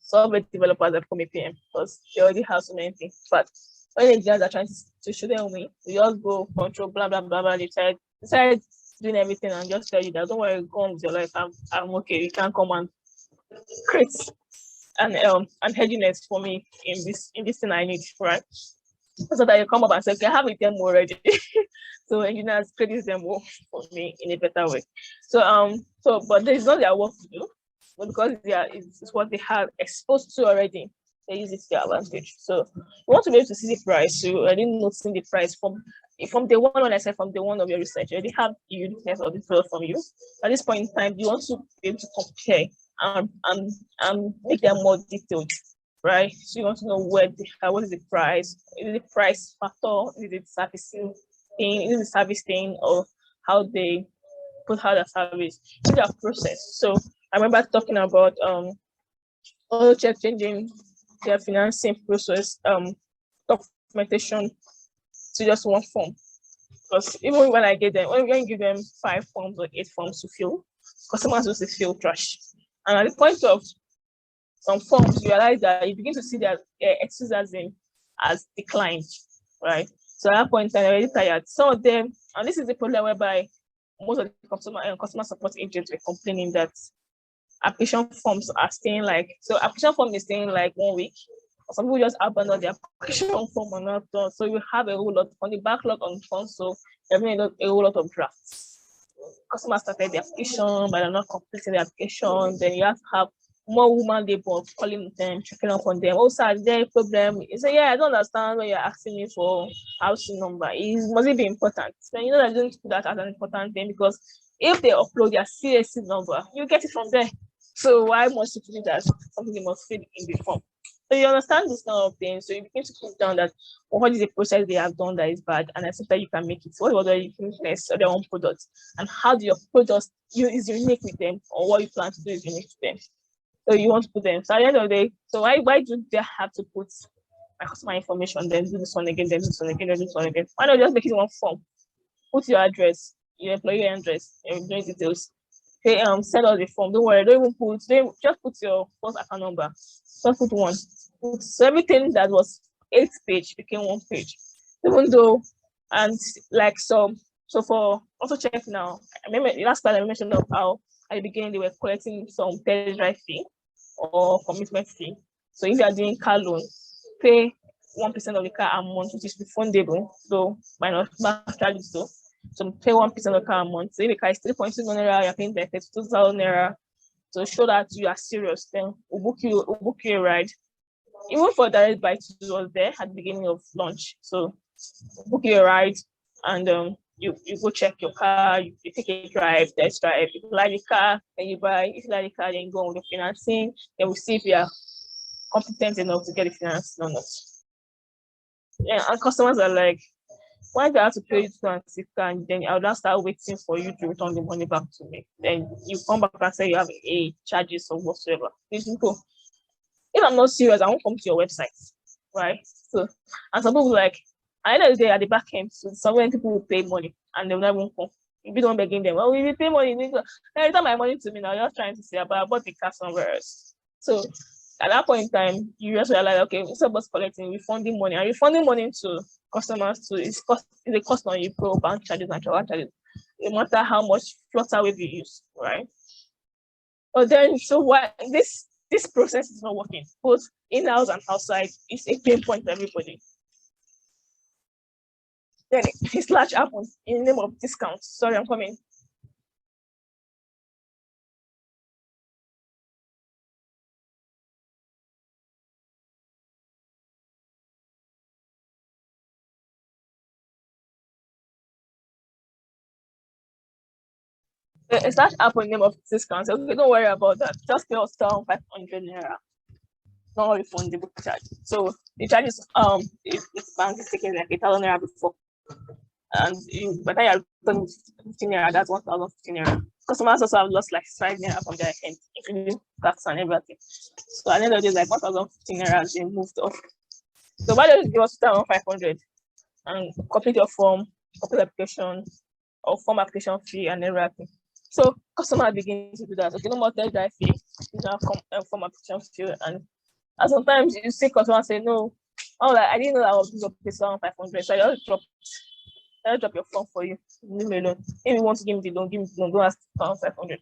Software developers that become a PM because they already have so many things. But when engineers are trying to show them way, we just go control, blah, blah, blah, blah. They decide doing everything and just tell you that don't worry, go on with your life. I'm okay. You can come and create and headiness for me in this thing I need, right? So that you come up and say, okay, I have a demo already. So engineers create demo for me in a better way. So but there is not their work to do, but because it's what they have exposed to already, they use it to their advantage. So you want to be able to see the price. So I didn't notice the price from the one when I said from the one of your research, you already have the uniqueness of the product from you. At this point in time, you want to be able to compare and make them more detailed, right? So you want to know what is the price? Is it the price factor? Is it servicing thing? Is it the service thing, or how they put out the service? It's their process. So I remember talking about auto check changing their financing process documentation to just one form. Because even when I get them, when you give them 5 forms or 8 forms to fill, customers will fill trash. And at the point of some forms, you realize that you begin to see that enthusiasm has declined, right? So at that point, I'm already tired. Some of them, and this is the problem whereby most of the customer support agents were complaining that application forms are staying application form is staying like 1 week. Some people just abandon their application form or not done. So you have a whole lot on the backlog on console, having a whole lot of drafts. Customers started the application, but they're not completing the application. Then you have to have more woman labor calling them, checking up on them. Also, is there a problem? You say, yeah, I don't understand when you're asking me for housing number. Must it be important? Then you know that I don't put that as an important thing, because if they upload their CSC number, you get it from there. So why must you put it as something they must fill in the form? So you understand this kind of thing. So you begin to put down that what is the process they have done that is bad, and I think that you can make it. What was the uniqueness of their own product, and how do your product is unique with them, or what you plan to do is unique to them. So you want to put them. So at the end of the day, so why do they have to put my customer information, then do this one again, then do this one again, then do this one again? Why not just make it one form? Put your address, your employee address, your employee details. Hey, send us the form. Don't worry, don't even just put your first account number. Just put one. So everything that was 8 page became 1 page. Even though, and like so for auto check now, I remember the last time I mentioned of how at the beginning they were collecting some test drive fee or commitment fee. So if you are doing car loan, pay 1% of the car a month, which is refundable, so minus back charges. So pay 1% of the car a month. So if the car is 3.2 naira, you're paying 32,000 naira. To show that you are serious, then we'll book you a ride. Even for direct buy was there at the beginning of launch. So book you a ride, and you go check your car, you take a drive, test drive. If you like the car, then you buy. If you like the car, then you go on with the financing. Then we'll see if you are competent enough to get the financing or not. Yeah, and customers are like, why do I have to pay you 260, and then I'll just start waiting for you to return the money back to me? Then you come back and say you have a charges or whatsoever. It's simple. If I'm not serious, I won't come to your website, right? So, and some people like, at the end of the day, at the back end, so somewhere people will pay money and they'll never come. If you don't begging them, well, we will pay money. They return my money to me now. You're trying to say, but I bought the car somewhere else. So at that point in time, you just realize, okay, instead of us collecting, refunding money, and refunding money to customers too is a cost on you, pro bank charges and travel charges, no matter how much Flutterwave you use, right? But then, so why this process is not working, both in-house and outside, is a pain point for everybody. Then it's large happens in the name of discounts. Sorry, I'm coming. It's large happen in the name of discounts. Okay, don't worry about that. Just pay us 500 naira. Not refundable charge. So the charges if bank is taking like 1,000 naira before, and by the time you're returning 15 naira, that's 1,015 naira. Customers also have lost like 5 naira from their account, including tax and everything. So at the end of the day, like 1,015 naira has been moved off. So why don't you give us 2,500 and complete your form, complete application, or form application fee and everything. So customers begin to do that. Okay, no more test drive fee, you now form application fee, and sometimes you see customers say no. Oh, like I didn't know that I was going to pay 500, so I'll drop your form for you. Leave me alone. If you want to give me the loan, give me the loan. Don't ask 500.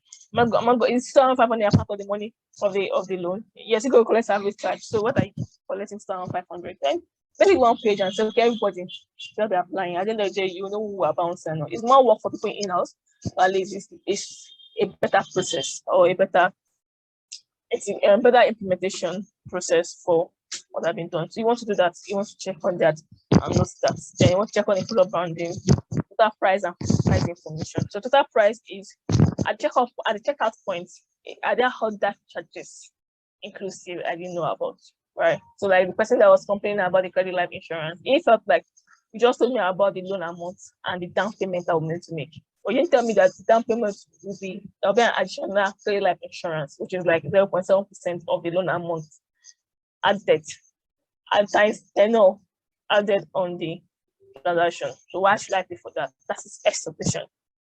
Is 500 part of the money of the loan? Yes, you go collect service charge. So what are you collecting 500? Then maybe one page and say, okay, everybody just be applying. At the end of the day, you know who are bouncing. It's more work for people in-house, but at least it's a better process, or a better implementation process for what have been done. So you want to do that, you want to check on that and not that. Then you want to check on the product branding, total price and price information. So total price is at the checkout point, are there other charges inclusive I didn't know about, right? So like the person that was complaining about the credit life insurance, he felt like you just told me about the loan amount and the down payment I will need to make. But you didn't tell me that the down payment will be an additional credit life insurance, which is like 0.7% of the loan amount added, and times tenor added on the transaction. So why should I pay for that? That's his expectation.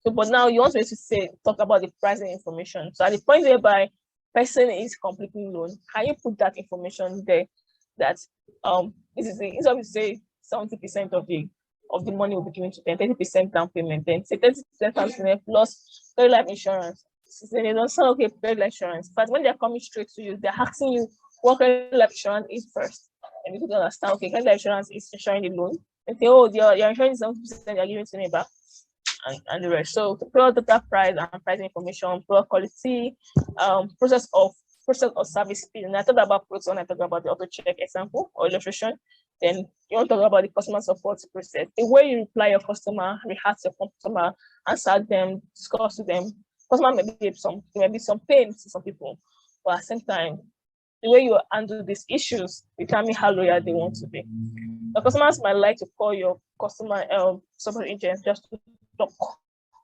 So, but now you want to talk about the pricing information. So at the point whereby person is completing loan, can you put that information there? That instead of say 70% of the money will be given to them, 30% down payment, then say 30% down payment plus credit life insurance. So they don't say okay, credit life insurance. But when they're coming straight to you, they're asking you what credit life insurance is first. And you don't understand, okay, credit life insurance is insuring the loan. And say, oh, your insurance is 70%, you're giving to me back. And the rest. So product data price and pricing information, product quality, process of service speed. And I talked about process when I talked about the auto check example or illustration. Then you want to talk about the customer support process. The way you reply your customer, react to your customer, answer them, discuss with them. Customer may be some pain to some people, but at the same time, the way you handle these issues determine how loyal they want to be. The customers might like to call your customer support agent just to talk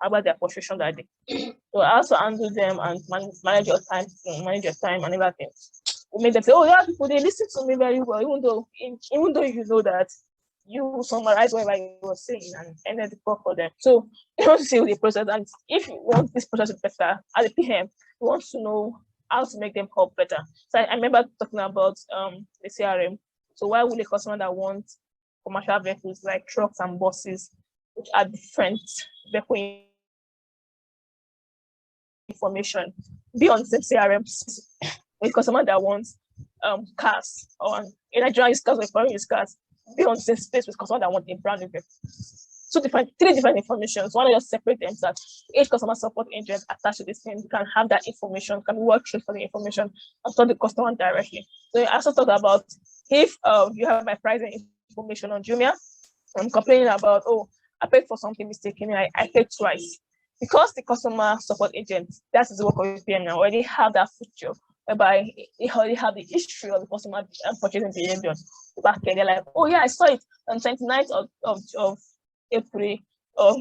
about their frustration that day. So also handle them and manage your time and everything. We make them say, oh yeah, people they listen to me very well, even though you know that you summarize whatever you were saying and ended the call for them. So you want to see the process, and if you want this process to be better as a PM, you want to know how to make them help better. So I remember talking about the CRM. So why would a customer that wants commercial vehicles like trucks and buses, which are different vehicle information, be on the same CRM with customer that wants cars, or in Nigeria use cars or foreign use cars, be on the same space with customer that wants a brand new vehicle? So three different informations. One just separate them so that each customer support agent attached to the same can have that information, can work through for the information and tell the customer directly. So I also talk about if you have my pricing information on Jumia, I'm complaining about, oh, I paid for something mistakenly, I paid twice. Because the customer support agent, that is the work of PM now, already have that feature whereby they already have the history of the customer purchasing behavior back there. They're like, oh yeah, I saw it on 29th of April,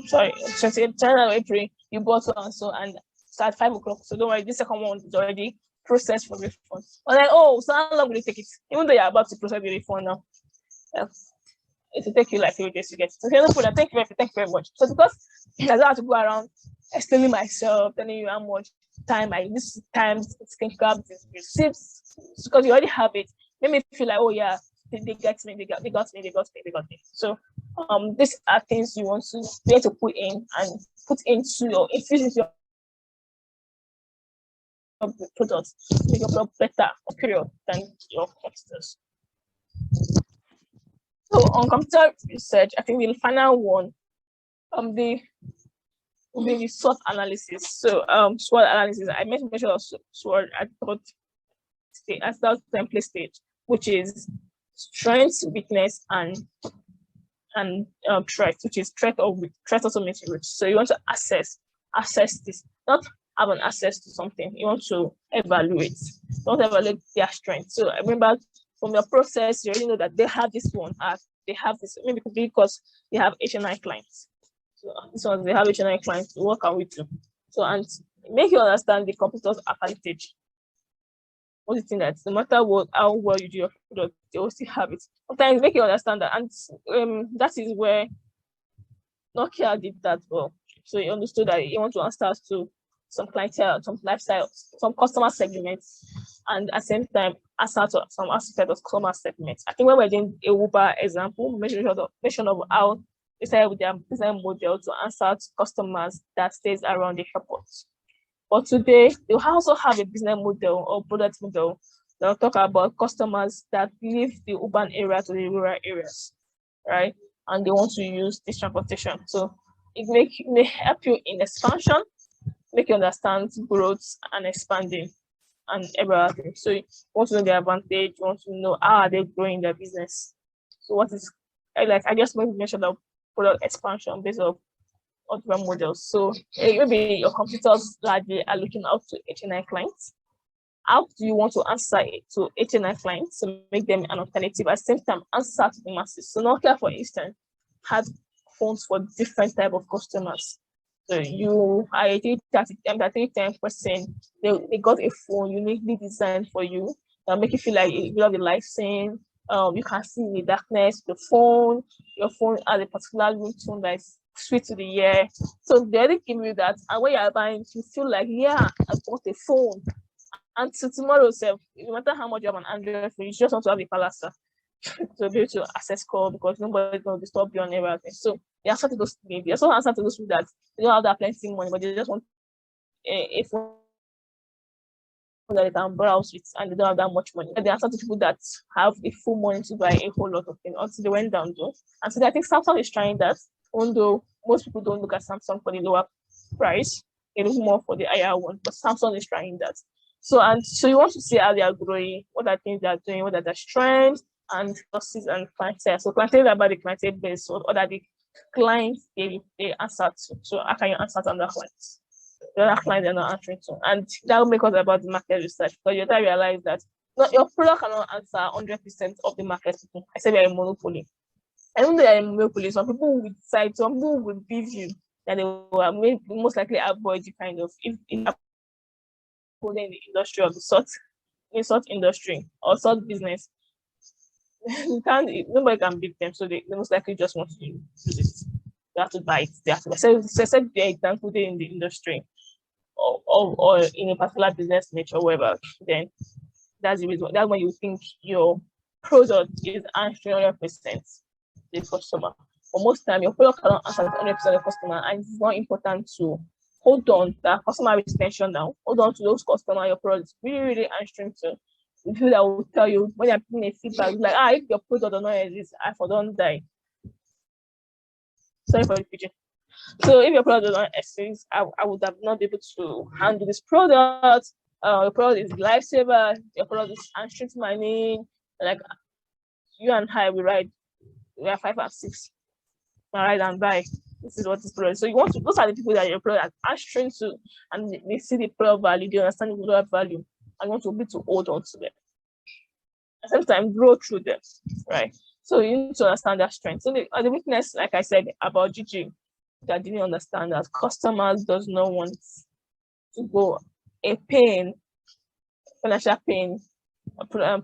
sorry, 29th of April, you bought so and so, and it's at 5 o'clock. So don't worry, this second one is already processed for refund. But then, oh, so how long will it take it? Even though you're about to process the refund now, it will take you like 3 days to get it. So thank you very much. So because I don't have to go around explaining myself, telling you how much time, this time, it can grab this receipts because you already have it. Let me feel like, oh yeah, they got me, they got me. So these are things you want to be able to put in and put into your infuse into your products, make your product better period than your competitors. So on computer research, I think the final one, the SWOT analysis. So SWOT analysis, I mentioned of SWOT at that template stage, which is strength, weakness, and threat, which is threat also makes you rich. So you want to assess this, not have an access to something. You want to evaluate. Don't evaluate their strength. So I remember from your process, you already know that they have this one, they have this, maybe because they have HNI clients. So this one, they have HNI clients. What can we do? So, and make you understand the competitors' advantage. What do you think that no matter how well you do your product, they will still have it. Sometimes make you understand that, and that is where Nokia did that well. So he understood that he want to answer to some clientele, some lifestyle, some customer segments, and at the same time answer to some aspect of customer segments. I think when we're doing a Uber example, mention of how they started with their business model to answer to customers that stays around the airport. But today, they also have a business model or product model that will talk about customers that leave the urban area to the rural areas, right? And they want to use this transportation. So it may help you in expansion, make you understand growth and expanding and everything. So you want to know the advantage, you want to know how are they growing their business. So what is, like I just mentioned the product expansion based on other models. So maybe your competitors largely are looking out to HNI clients. How do you want to answer it to HNI clients to make them an alternative at the same time answer to the masses? So Nokia, for instance, had phones for different type of customers. So I think 10%, they got a phone uniquely designed for you that make you feel like you have a life saying, you can see in the darkness, your phone has a particular ringtone that is sweet to the ear. So they already give you that. And when you're buying, you feel like, yeah, I bought a phone. And to tomorrow, no matter how much you have an Android phone, you just want to have a palasa to be able to access call because nobody's going to disturb you on everything. So they answer to those maybe. Also answer to those people that they don't have that plenty of money, but they just want a phone that they can browse with and they don't have that much money. They answer to people that have a full money to buy a whole lot of things until they went down though. And so I think Samsung is trying that, although most people don't look at Samsung for the lower price, they look more for the higher one, but Samsung is trying that. So you want to see how they are growing, what are things they are doing, what are their strengths and resources and clientele. So clientele about the clientele base, so what are the clients they answer to. So how can you answer to other clients? The other clients they're not answering to. And that will make us about the market research because you have to realize that your product cannot answer 100% of the market. I said we're a monopoly. And when they're a monopoly, some people will decide, some people will give you that they will most likely avoid the kind of if in the industry of the sort industry or sort business. Nobody can beat them, so they most likely just want to use it. They have to buy it. They have to set their example in the industry or in a particular business niche or whatever. Then that's the reason. That's when you think your product is answering 100% the customer. But most time your product cannot answer 100% of the customer, and it's more important to hold on to that customer retention now. Hold on to those customers your product is really, really answering to. The people that will tell you when you're giving a feedback, like, if your product does not exist, I for don't die. Sorry for the picture. So if your product does not exist, I would have not been able to handle this product. Your product is a lifesaver. Your product is answering to my name. Like you and I, we are 5 and 6. All right, and buy. This is what this product is. So you want to, those are the people that your product is answering to, and they see the product value, they understand the product value, and want to be to hold on to them. At the same time, grow through them, right? So you need to understand their strength. So the weakness, like I said about GG, that didn't understand that customers does not want to go a pain, financial pain,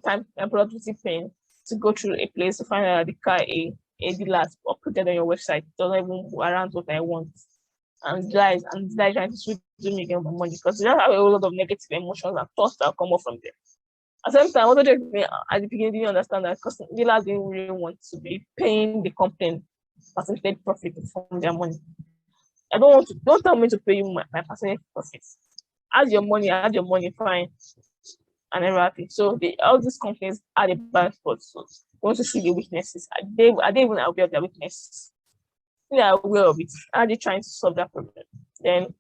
time and productivity pain to go through a place to find out the car a dealer or put it on your website doesn't even go around what I want. and lies trying to switch to me again my money, because you just have a whole lot of negative emotions and thoughts that come up from them. At the same time, also just at the beginning didn't understand that because dealers didn't really want to be paying the company percentage profit from their money. Don't tell me to pay you my percentage profits. Add your money, fine, and everything. So all these companies are the blind spots. So want to see the weaknesses. Are they even aware of their weaknesses? They are aware of it. Are they trying to solve that problem? Then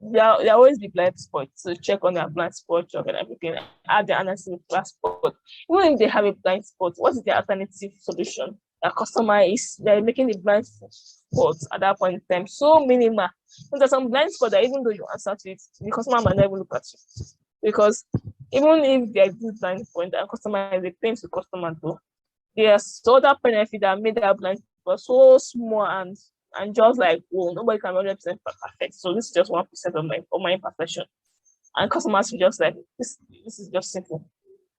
there always be blind spots. So check on their blind spot, check and everything. Add the analysis of blind spot. Even if they have a blind spot, what is the alternative solution? The customer they're making the blind spot at that point in time so minimal. So there's some blind spot that even though you answer to it, the customer might not even look at you. Because even if there's this blind point, the customer is a pain to customer though, there's other benefit that made that blind spot so small and just like, well, nobody can be 100% perfect. So this is just 1% of my imperfection. And customers will just like, this is just simple.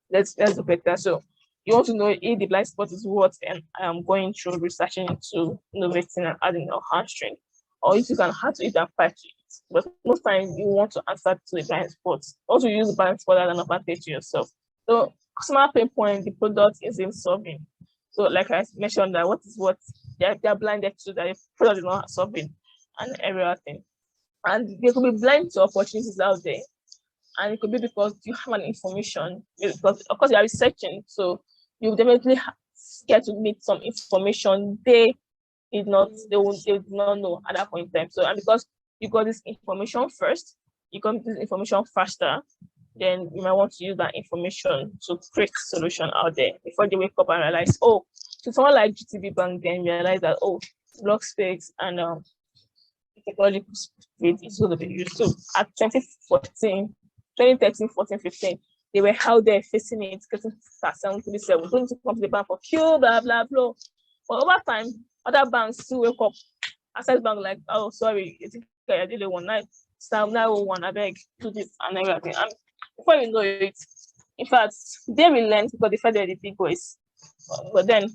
Let's do better. So you want to know if the blind spot is what, and I am going through researching into innovating and adding a hamstring, or if you can add to it and fight it. But most times you want to answer to the blind spot. Also use the blind spot as an advantage to yourself. So customer pain point, the product isn't solving. So like I mentioned, that what they're blinded to, that the product is not solving and everything. And they could be blind to opportunities out there. And it could be because you have an information, because of course you are researching, so you definitely get to meet some information they did not know at that point in time. So, and because you got this information first, you got this information faster, then you might want to use that information to create a solution out there before they wake up and realize, oh, so someone like GTB Bank then realize that, oh, block space and technological speed is going to be used. So at 2013, 14, 15, they were out there facing it, getting 737, going to come to the bank for Q, blah, blah, blah. But over time, other banks still wake up. Access Bank like, oh, sorry, I think I did it one night. Stam 901, I beg, do this and everything. And before you know it, in fact, they relent because they felt they're the big boys. But then,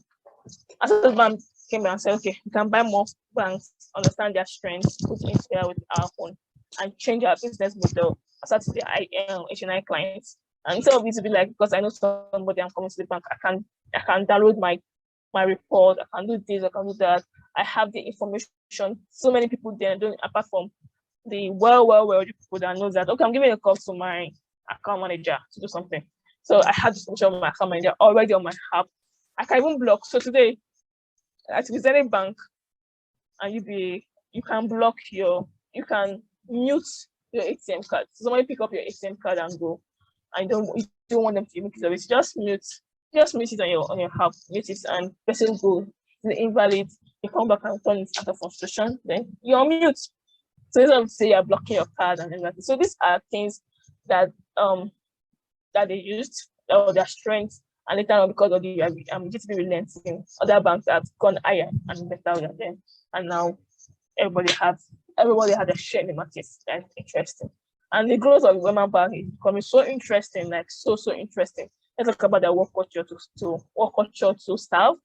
Access Bank came and said, okay, we can buy more banks, understand their strengths, put it together with our own, and change our business model. I started to the HNI clients. And instead of it to be like, because I know somebody, I'm coming to the bank, I can download my report, I can do this, I can do that. I have the information. So many people there doing, apart from the well people that knows that, okay, I'm giving a call to my account manager to do something. So I have this information of my account manager already on my app. I can even block. So today, at any bank, and you can block you can mute your ATM card. So somebody pick up your ATM card and go. You don't want them to make it of it. Just mute it on your app, mute it, and person go the invalid, you come back and turn it out of frustration, then you're mute. So instead of say you're blocking your card and everything. So these are things that they used, or their strengths, and later on because of the GTB relenting, other banks have gone higher and better than them. And now everybody had a share in the market. That's interesting. And the growth of Wema Bank is becoming so interesting, like so interesting. Let's talk about the work culture to staff,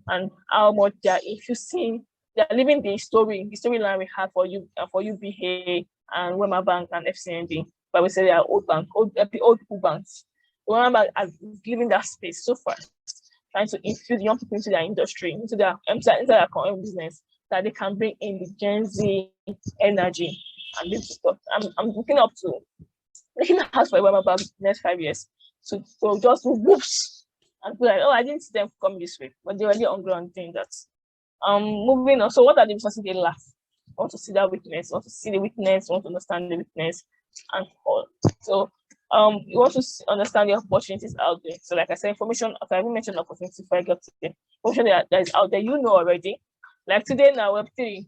and how much if you see they're living the storyline we have for UBA and Wema Bank and FCNB, but we say they are old people banks. Wema Bank is giving that space so far, trying to infuse young people into their industry, into their own business, that they can bring in the Gen Z energy and this stuff. I'm looking out for Wema Bank next 5 years to just whoops and be like, oh, I didn't see them come this way, but they're already on ground doing that. Moving on. So what are the resources they lack? I want to see that weakness, I want to see the weakness, I want to understand the weakness and all. So you want to understand the opportunities out there. So like I said, information, okay, I haven't mentioned opportunity before I get to the information that is out there, you know already. Like today now, Web3,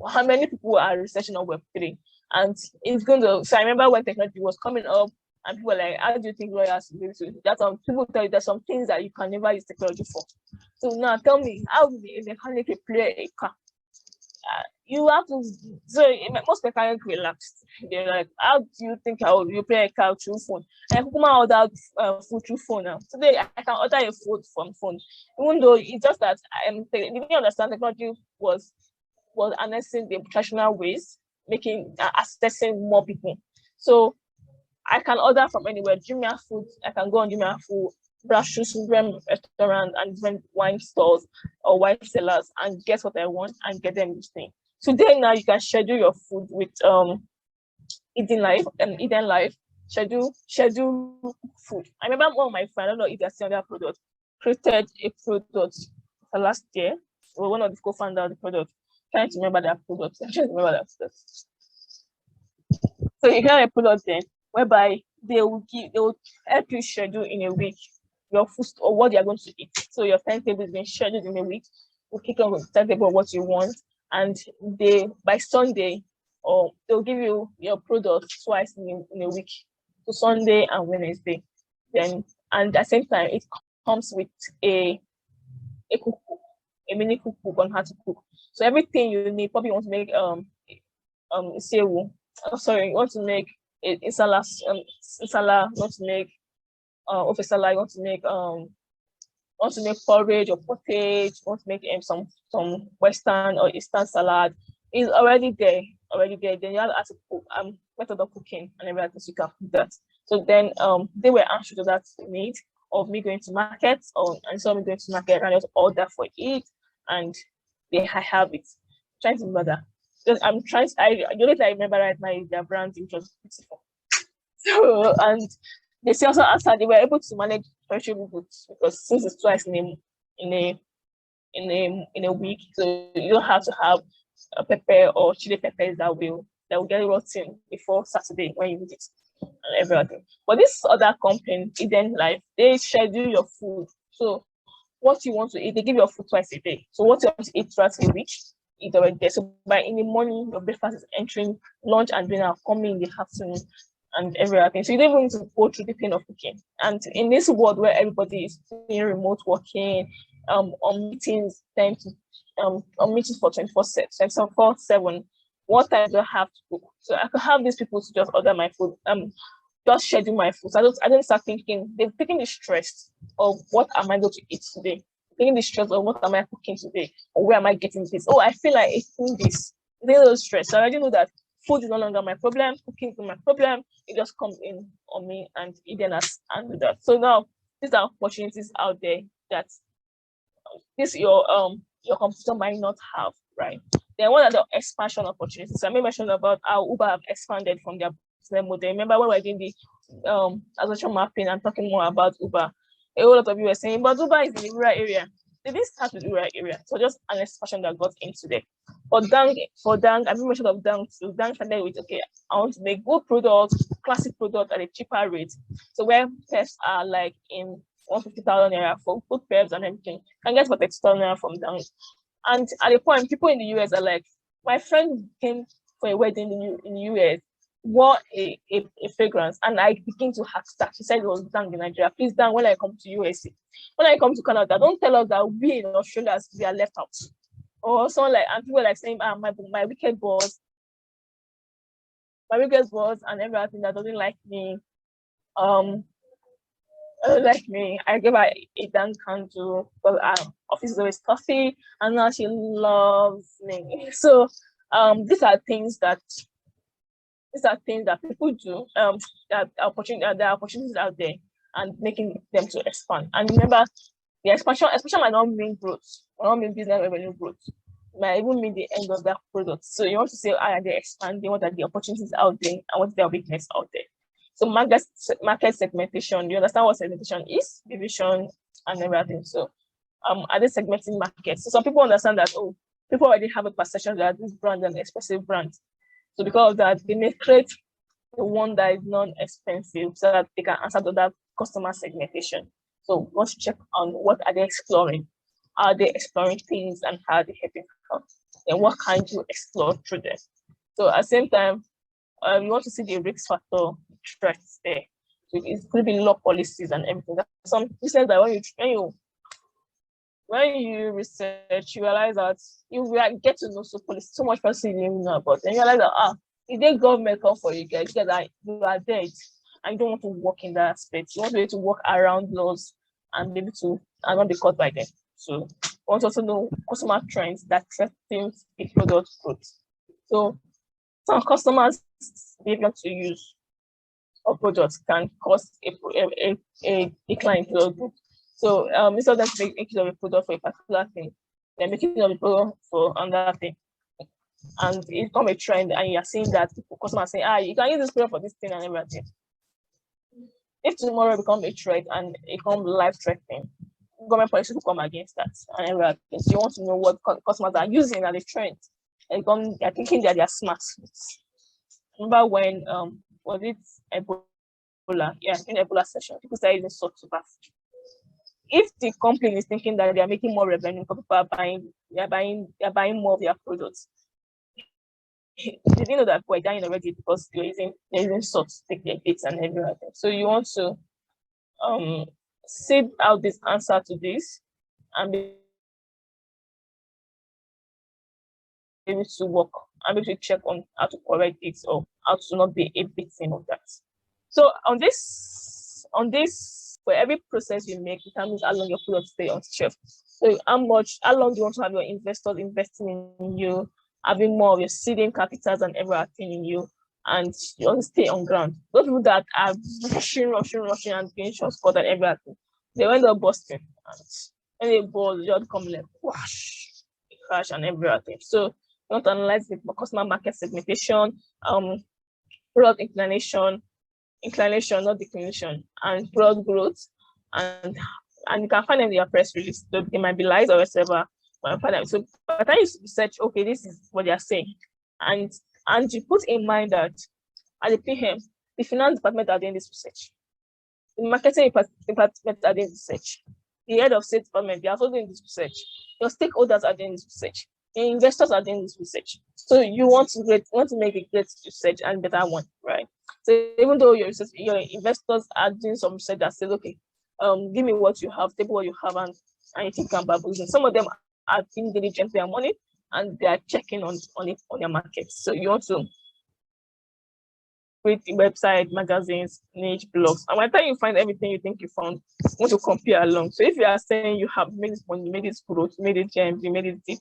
how many people are researching on Web3? And it's going to, so I remember when technology was coming up, and people were like, how do you think lawyers will be able to do that? People tell you there's some things that you can never use technology for. So now tell me, how do the mechanic repair a car? You have to, so most mechanics relaxed. They're like, how do you think I will repair a car through phone? I can order food through phone now. Today I can order a food from phone. Even though it's just that they didn't understand technology was was harnessing the traditional ways, making accessing more people. So I can order from anywhere. Jumia food, I can go on Jumia food, brush through different restaurants and different wine stores or wine sellers and get what I want and get them this thing. Today now you can schedule your food with Eating Life and Eden Life. Schedule food. I remember one of my friends, I don't know if they're still on their product, created a product for last year. Or one of the co-founders of the product. Trying to remember their product. I'm trying to remember that stuff. So you can have a product then whereby they will help you schedule in a week your food or what you're going to eat. So your timetable is being scheduled in a week. We'll kick on with the timetable of what you want, and by Sunday, or they'll give you your product twice in a week, so Sunday and Wednesday. Then, and at the same time, it comes with a cookbook, a mini cookbook on how to cook. So everything you need, probably want to make you want to make insala, want to make ofisala, you want to make porridge or pottage, want to make some Western or Eastern salad, is already there. Then you have to cook method of cooking and everything, so you can cook that. So then they were answered to that need of me going to market, and so me going to market and just order for it, and I have it. Trying to remember that. Because the only thing I remember right now is their branding, which was beautiful. So, and they also answered they were able to manage perishable goods because since it's twice in a week, so you don't have to have a pepper or chili peppers that will get rotten before Saturday when you eat it and everything. But this other company, Eden Life, they schedule your food. So what you want to eat, they give you your food twice a day. So what you want to eat throughout a week, eat already there. So by in the morning, your breakfast is entering, lunch and dinner are coming in the afternoon and everything. So you don't even need to go through the pain of cooking. And in this world where everybody is doing remote working, on meetings, on meetings for 24/7, what time do I have to cook? So I could have these people to just order my food, just schedule my food. So I don't start thinking, they've taken the stress of what am I going to eat today? Taking the stress of what am I cooking today? Or where am I getting this? Oh, I feel like eating this. There's no stress. So I already know that food is no longer my problem, cooking is not my problem. It just comes in on me and Eden has handled that. So now these are opportunities out there that your computer might not have, right? Then what are the expansion opportunities? So I mentioned about how Uber have expanded from their business model. Remember when we were doing the association mapping and talking more about Uber, a whole lot of you were saying, but Uber is in the rural area. They didn't start with the rural area, so just an expansion that got into there. For Dang, I mentioned of Dang too. Dang started with, okay, I want to make good products, classic product at a cheaper rate. So where pets are like in 150,000 naira for good pets and everything, can get for 30,000 naira from Dang. And at the point, people in the US are like, my friend came for a wedding in the US, wore a fragrance, and I begin to ask that. She said it was Dang in Nigeria. Please, Dang, when I come to USA, when I come to Canada, don't tell us that we in Australia we are left out. Or someone like, and people like saying, my wicked boss, and everything that doesn't like me, I gave her a Dang candle because our office is always coffee, and now she loves me. So these are things that people do. There are opportunities out there and making them to expand. And remember, the expansion might not mean growth, might not mean business revenue growth. It might even mean the end of that product. So you want to say, are they expanding? What are the opportunities out there, and what's their weakness out there? So market segmentation. You understand what segmentation is? Division and everything. So are they segmenting markets? So some people understand that, oh, people already have a perception that this brand is an expensive brand. So because of that, they may create the one that is non-expensive so that they can answer to that customer segmentation. So once you check on what are they exploring, are they exploring things and how are they helping out? Then what can you explore through them? So at the same time, you want to see the risk factor threats there. So it could be law policies and everything. Some business that when you research, you realize that you get to know so much policy you didn't know about. And you realize that if they government come for you guys that you are dead and you don't want to work in that aspect. You want to be able to work around laws and maybe to not be caught by them. So want to also know customer trends that threatens the product growth. So some customers' behavior to use of products can cause a decline in product growth. So instead of them making of a product for a particular thing, they're making of a product for another thing. And it become a trend, and you're seeing that customers saying, you can use this product for this thing and everything. If tomorrow it becomes a trend and it becomes life-threatening, government policy will come against that and everything. So you want to know what customers are using as a trend. And they're thinking that they're smart. Remember when was it Ebola? Yeah, in Ebola session, people started using salt to bath. If the company is thinking that they are making more revenue because people are buying, they're buying more of their products, they didn't know that people are dying already because they're using salt to take their dates and everything. So you want to seed out this answer to this and be able to work and be able to check on how to correct it or how to not be a victim of that. So on this, for every process you make, determines how long your product stay on shelf. So how long do you want to have your investors investing in you, having more of your seeding capitals and everything in you, and you want to stay on ground. Those people that are rushing and being short-cut and everything, they end up busting. And when they bust, they just come like whoosh, crash and everything. So you want to analyze the customer market segmentation, product inclination, not declination, and product growth, and you can find them in your press release. So they might be lies or whatever. So by the time you research, okay, this is what they are saying, and you put in mind that at the PM, the finance department are doing this research, the marketing department are doing research, the head of sales department, they are also doing this research, your stakeholders are doing this research, your investors are doing this research. So you want to make a great research and better one, right? So even though your investors are doing some research that says, okay, give me what you have, take what you have, and you think about business. Some of them are being diligent with their money and they are checking on their market. So you want to create the website, magazines, niche blogs, and by the time you find everything you think you found, you want to compare along. So if you are saying you have made this money, you made this growth, you made it gems, you made it deep,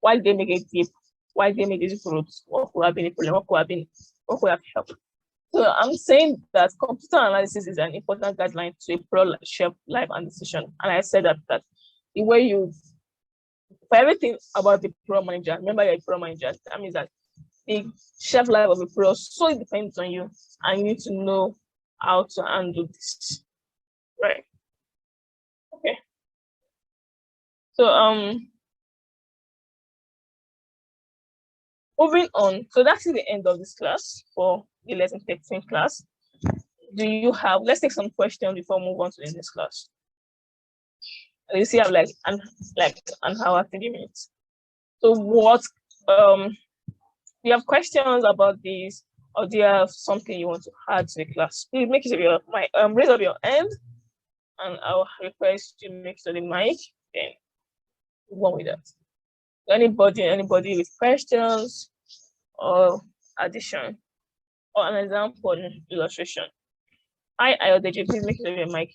why they make it deep? Why they make this growth? What could have been a problem? What could have helped? So I'm saying that computer analysis is an important guideline to a product shelf life and decision. And I said that the way you, for everything about the product manager, remember you're a product manager, that means that the shelf life of a product so it depends on you, and you need to know how to handle this. Right. Okay. So moving on. So that's the end of this class for the lesson 13 class. Do you have, let's take some questions before we move on to the next class. You see, I have like an hour, 30 minutes. So what, do you have questions about this, or do you have something you want to add to the class? Please make it your raise up your hand, and I'll request you to make it to the mic, then move on with that. Anybody with questions or addition or an example illustration? Hi, Ayodeji, please make it to your mic.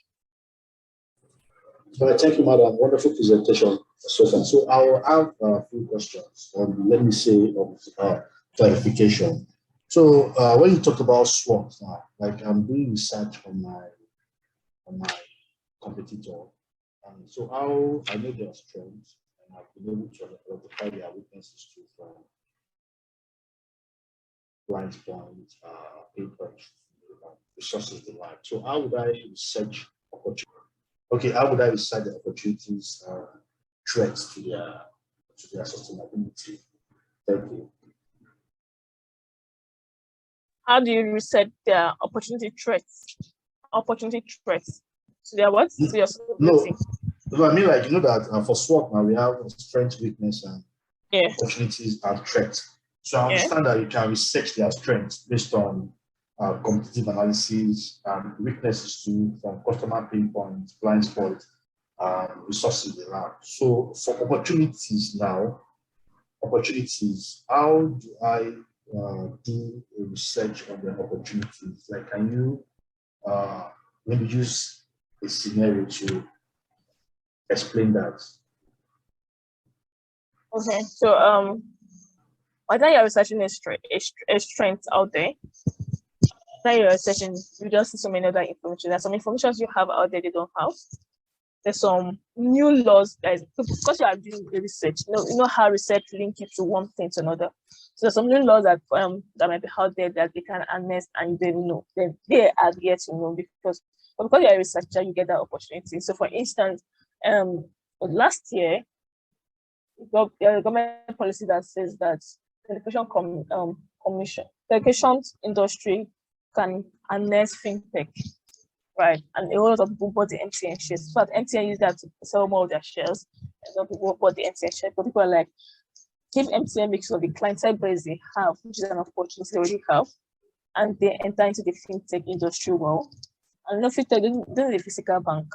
All right, thank you, madam. Wonderful presentation so far. So I will have a few questions, let me say, of clarification. So when you talk about SWOT now, like I'm doing research on my competitor, and so how I know their strengths and I've been able to identify their weaknesses too from blind points, pain points, resources they like. So how would I research opportunities? Okay, how would I decide the opportunities, threats to their sustainability? Thank you. How do you research their opportunity threats? Opportunity threats. So their what? To your sustainability? No, I mean, like, you know that for SWOT now we have strength, weakness, and opportunities and threats. So I understand that you can research their strengths based on competitive analysis, weaknesses too, from customer pain points, blind spots, resources they lack. So for opportunities now, how do I do a research on the opportunities? Like, can you maybe use a scenario to explain that? Okay, so whether you're researching a strength out there, whether you're researching, you just see so many other information. There's some information you have out there they don't have. There's some new laws that because you are doing research, you know how research links you to one thing to another. So there's some new laws that might be out there that they can harness and they know. They are yet to know because you're a researcher, you get that opportunity. So for instance, last year, the government policy that says that telecommunication industry can harness fintech. Right, and a lot of people bought the MTN shares. But MTN used that to sell more of their shares. And some people bought the MTN shares. But people are like, give MTN because of the clientele base they have, which is an opportunity they already have, and they enter into the fintech industry well. And no fintech, this is a physical bank.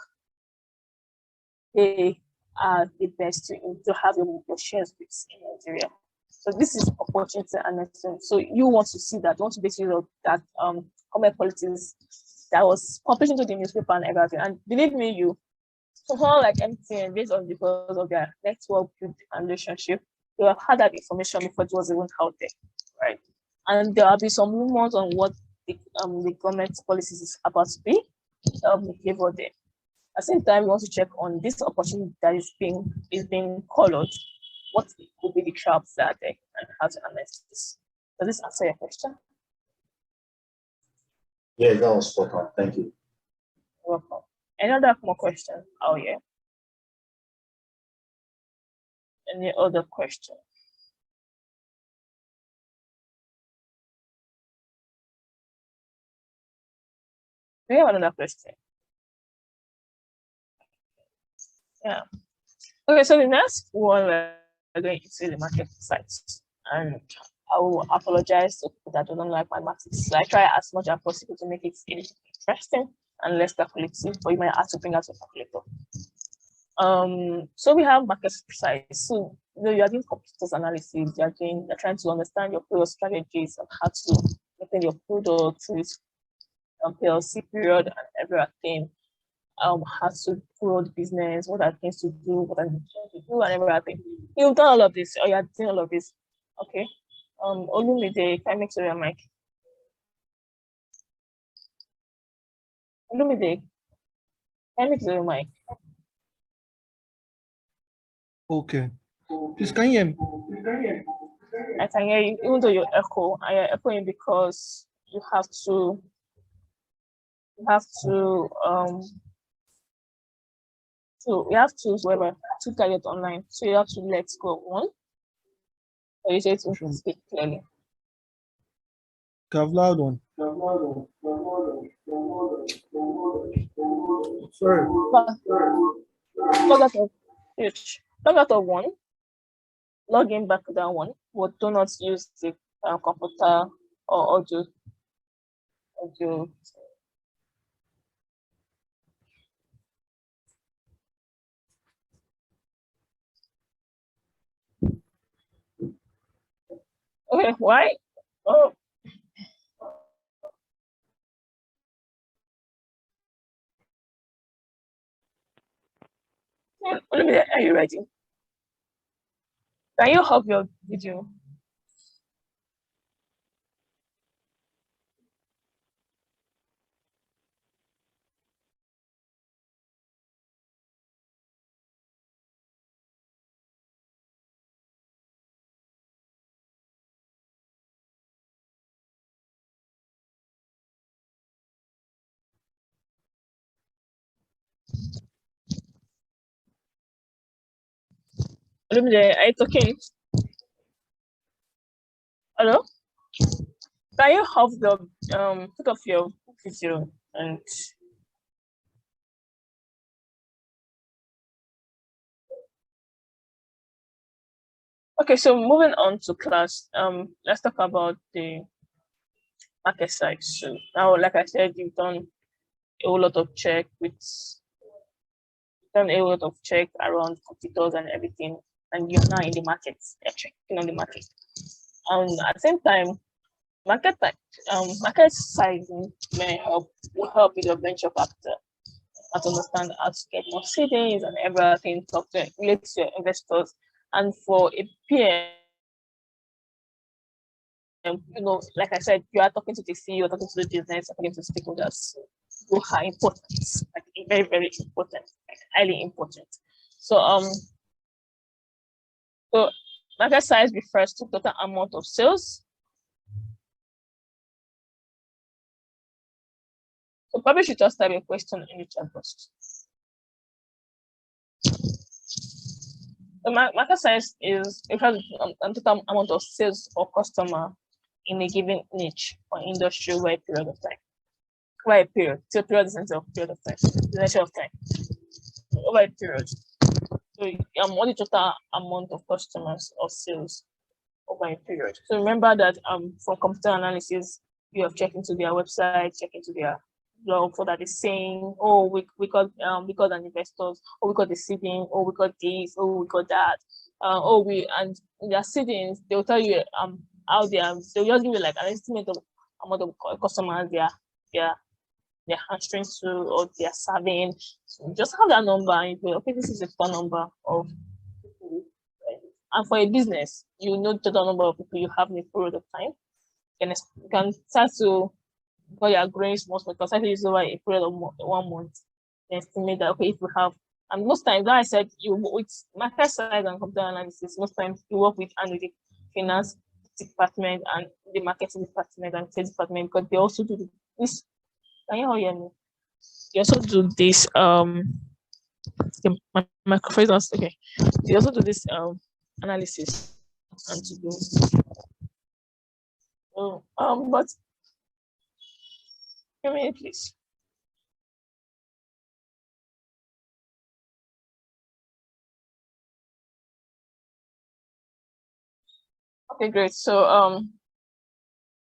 They are the best to have your shares with in Nigeria. So this is opportunity and so you want to see that, you want to basically look that government policies that was published into the newspaper and everything. And believe me, someone like MTN, based on because of their network and relationship, they have had that information before it was even out there, right? And there will be some rumors on what the government policies is about to be behavior there. At the same time, we want to check on this opportunity that is being colored. What could be the traps that are there and how to analyze this? Does this answer your question? Yeah, that was spot on. Thank you. You're welcome. Any other more questions? Oh yeah. Any other question? Do you have another question? Yeah. Okay, so the next one we're going into the market sites, and I will apologize to people that don't like my mathematics. So I try as much as possible to make it interesting and less calculative, but you might have to bring out a calculator. So we have market size. So you are doing competitors analysis, you're trying to understand your product strategies and how to maintain your product with PLC period and everything. How to grow the business, what are things to do, what are things to do, and everything. You've done all of this, or you're doing all of this. Okay. Olumide, can I make sure your mic? Olumide, can I make sure your mic? Okay. Please, can you hear me? I can hear you, even though you're echoing because you have to target online. So you have to let go one. Or you say to speak clearly. Have loud one. Sorry. Log out of one. Log in back to that one, but do not use the computer or audio. Okay, why? Oh. Are you ready? Can you help your video? Are you talking? Hello? Can you help the put off your video and okay, so moving on to class, let's talk about the market size. So now, like I said, you've done a whole lot of check around competitors and everything, and you're now in the market, checking on the market. At the same time, market sizing will help with your venture capital and to understand how to get more savings and everything, relate to your investors And for a PM, like I said, you are talking to the CEO, talking to the business, talking to stakeholders who are important, like very, very important, like highly important. So market size refers to total amount of sales. So probably should just type a question in the chat box. The market size is a total amount of sales or customer in a given niche or industry over a period of time. Over a period. So period is a period of time. The nature of time. Over a period. So what the total amount of customers or sales over a period. So remember that for computer analysis, you have checked into their website, check into their blog for that is saying, oh, we got an investors, or we got the seeding, or we got this, or we got that, and in their seedings, they'll tell you how they'll just give you like an estimate of amount of customers they're answering to or they're serving. So just have that number and you go, okay, this is the total number of people. And for a business, you know the total number of people you have in a period of time. You can start to, because you are growing small, because I think it's over a period of 1 month. You estimate that, okay, if you have, and most times, like I said, you with market size and computer analysis, most times you work with analytic finance department and the marketing department and sales department, because they also do this. Can you all hear me? They also do this. My microphone is not okay. They also do this analysis and to do. But give me please. Okay, great. So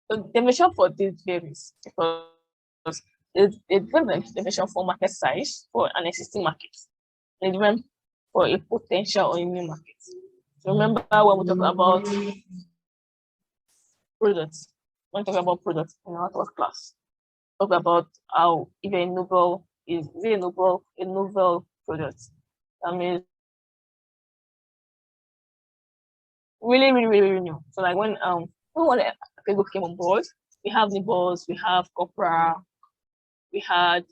the definition for this varies because it's different definition for market size for an existing market, and different for a potential or a new market. So remember when we talk about products, when we talk about products in our first class, talk about how if a novel is a novel product. That means really new. So like when people came on board, we have Nibbles, we have Copra, we had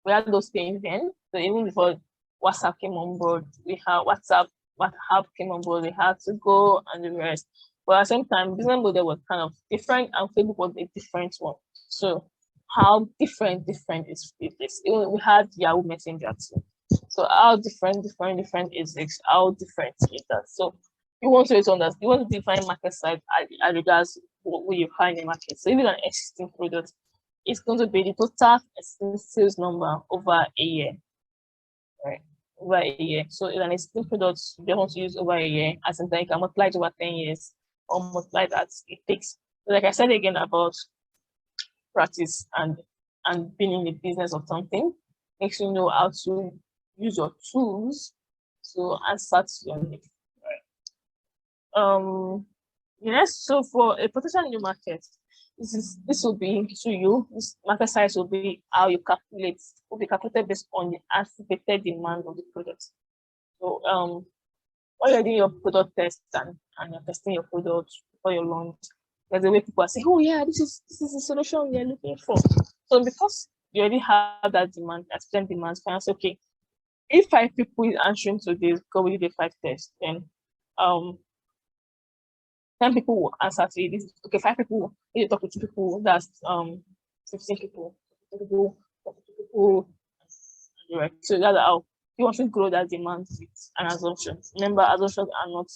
those things then. So even before WhatsApp came on board, we had WhatsApp came on board, we had to go and the rest. But at the same time, business model was kind of different and Facebook was a different one. So how different is this? We had Yahoo Messenger too. So how different is this? How different is that? So you want to understand, you want to define market size as regards what you find in the market. So if it's an existing product, it's going to be the total sales number over a year, right? Over a year. So if an existing product you want to use over a year, as in you can multiply it over 10 years or multiply that. It takes, like I said again about practice and being in the business of something, makes you know how to use your tools to answer to your needs. Yes, so for a potential new market, this will be to you. This market size will be how you calculate, will be calculated based on the anticipated demand of the product. So when you're doing your product test and you're testing your product before your launch, there's a way people are saying, oh yeah, this is the solution we are looking for. So because you already have that demand, expected demand, you can say, okay, if 5 people is answering to this, go with the 5 tests, then 10 people will answer to this. Okay, 5 people, if you talk to 2 people, that's 15 people, 2 people, right? So that's how you want to grow that demand with an assumption. Remember, assumptions are not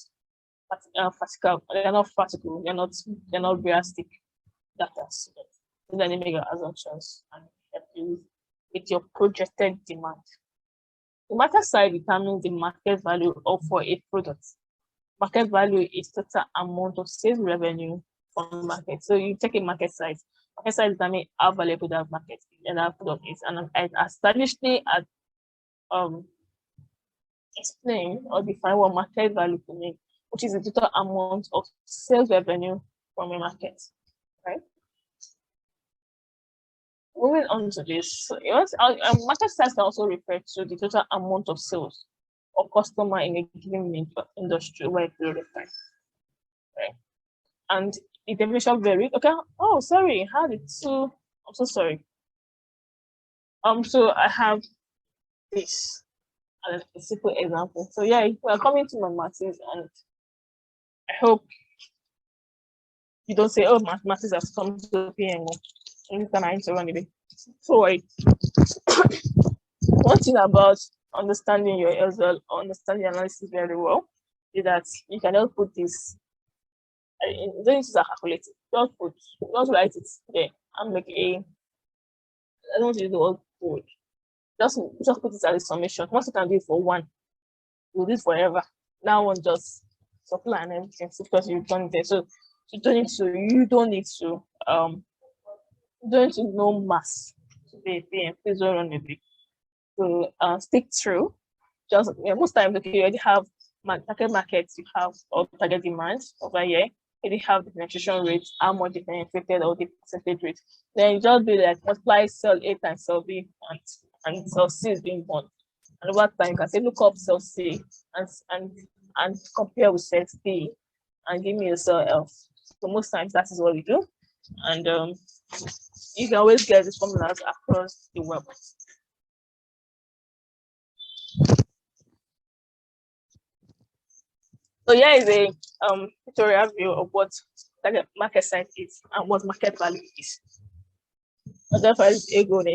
practical, they're not practical, they're not realistic data. So then you make your assumptions and help you with your projected demand. The market size determines the market value of for a product. Market value is total amount of sales revenue from the market. So you take a market size. Market size determines how valuable that market and that product is. And I established explain or define what market value to mean, which is the total amount of sales revenue from a market, right? Moving on to this, so market size can also refer to the total amount of sales or customer in a given industry over a period of time. Right? And the definition varied. Okay. Oh, sorry. How did two? I'm so sorry. So I have this as a simple example. So yeah, we're coming to mathematics, and I hope you don't say, "Oh, mathematics has come to PMO." Anytime I need to run away. So wait. One thing about understanding your Excel or understanding analysis very well is that you can just put this. You don't need to calculate it. Just write it there. I'm like I don't want to use the word code. Just put it as a summation. Once you can do it for one, you'll do it forever. That one just supply and everything because you've done it there. So you don't need to know mass to be PM. Please don't run a bit. So stick through. Just most times, okay, you already have target markets, you have or target demands over here. You have the penetration rate, how much they penetrated or the percentage rate. Then you just be like multiply cell A times cell B and cell C is being born. And over time, you can say look up cell C and compare with cell D and give me a cell F. So most times that is what we do. And you can always get these formulas across the web. So here is a tutorial view of what target market size is and what market value is. And therefore, it's a good.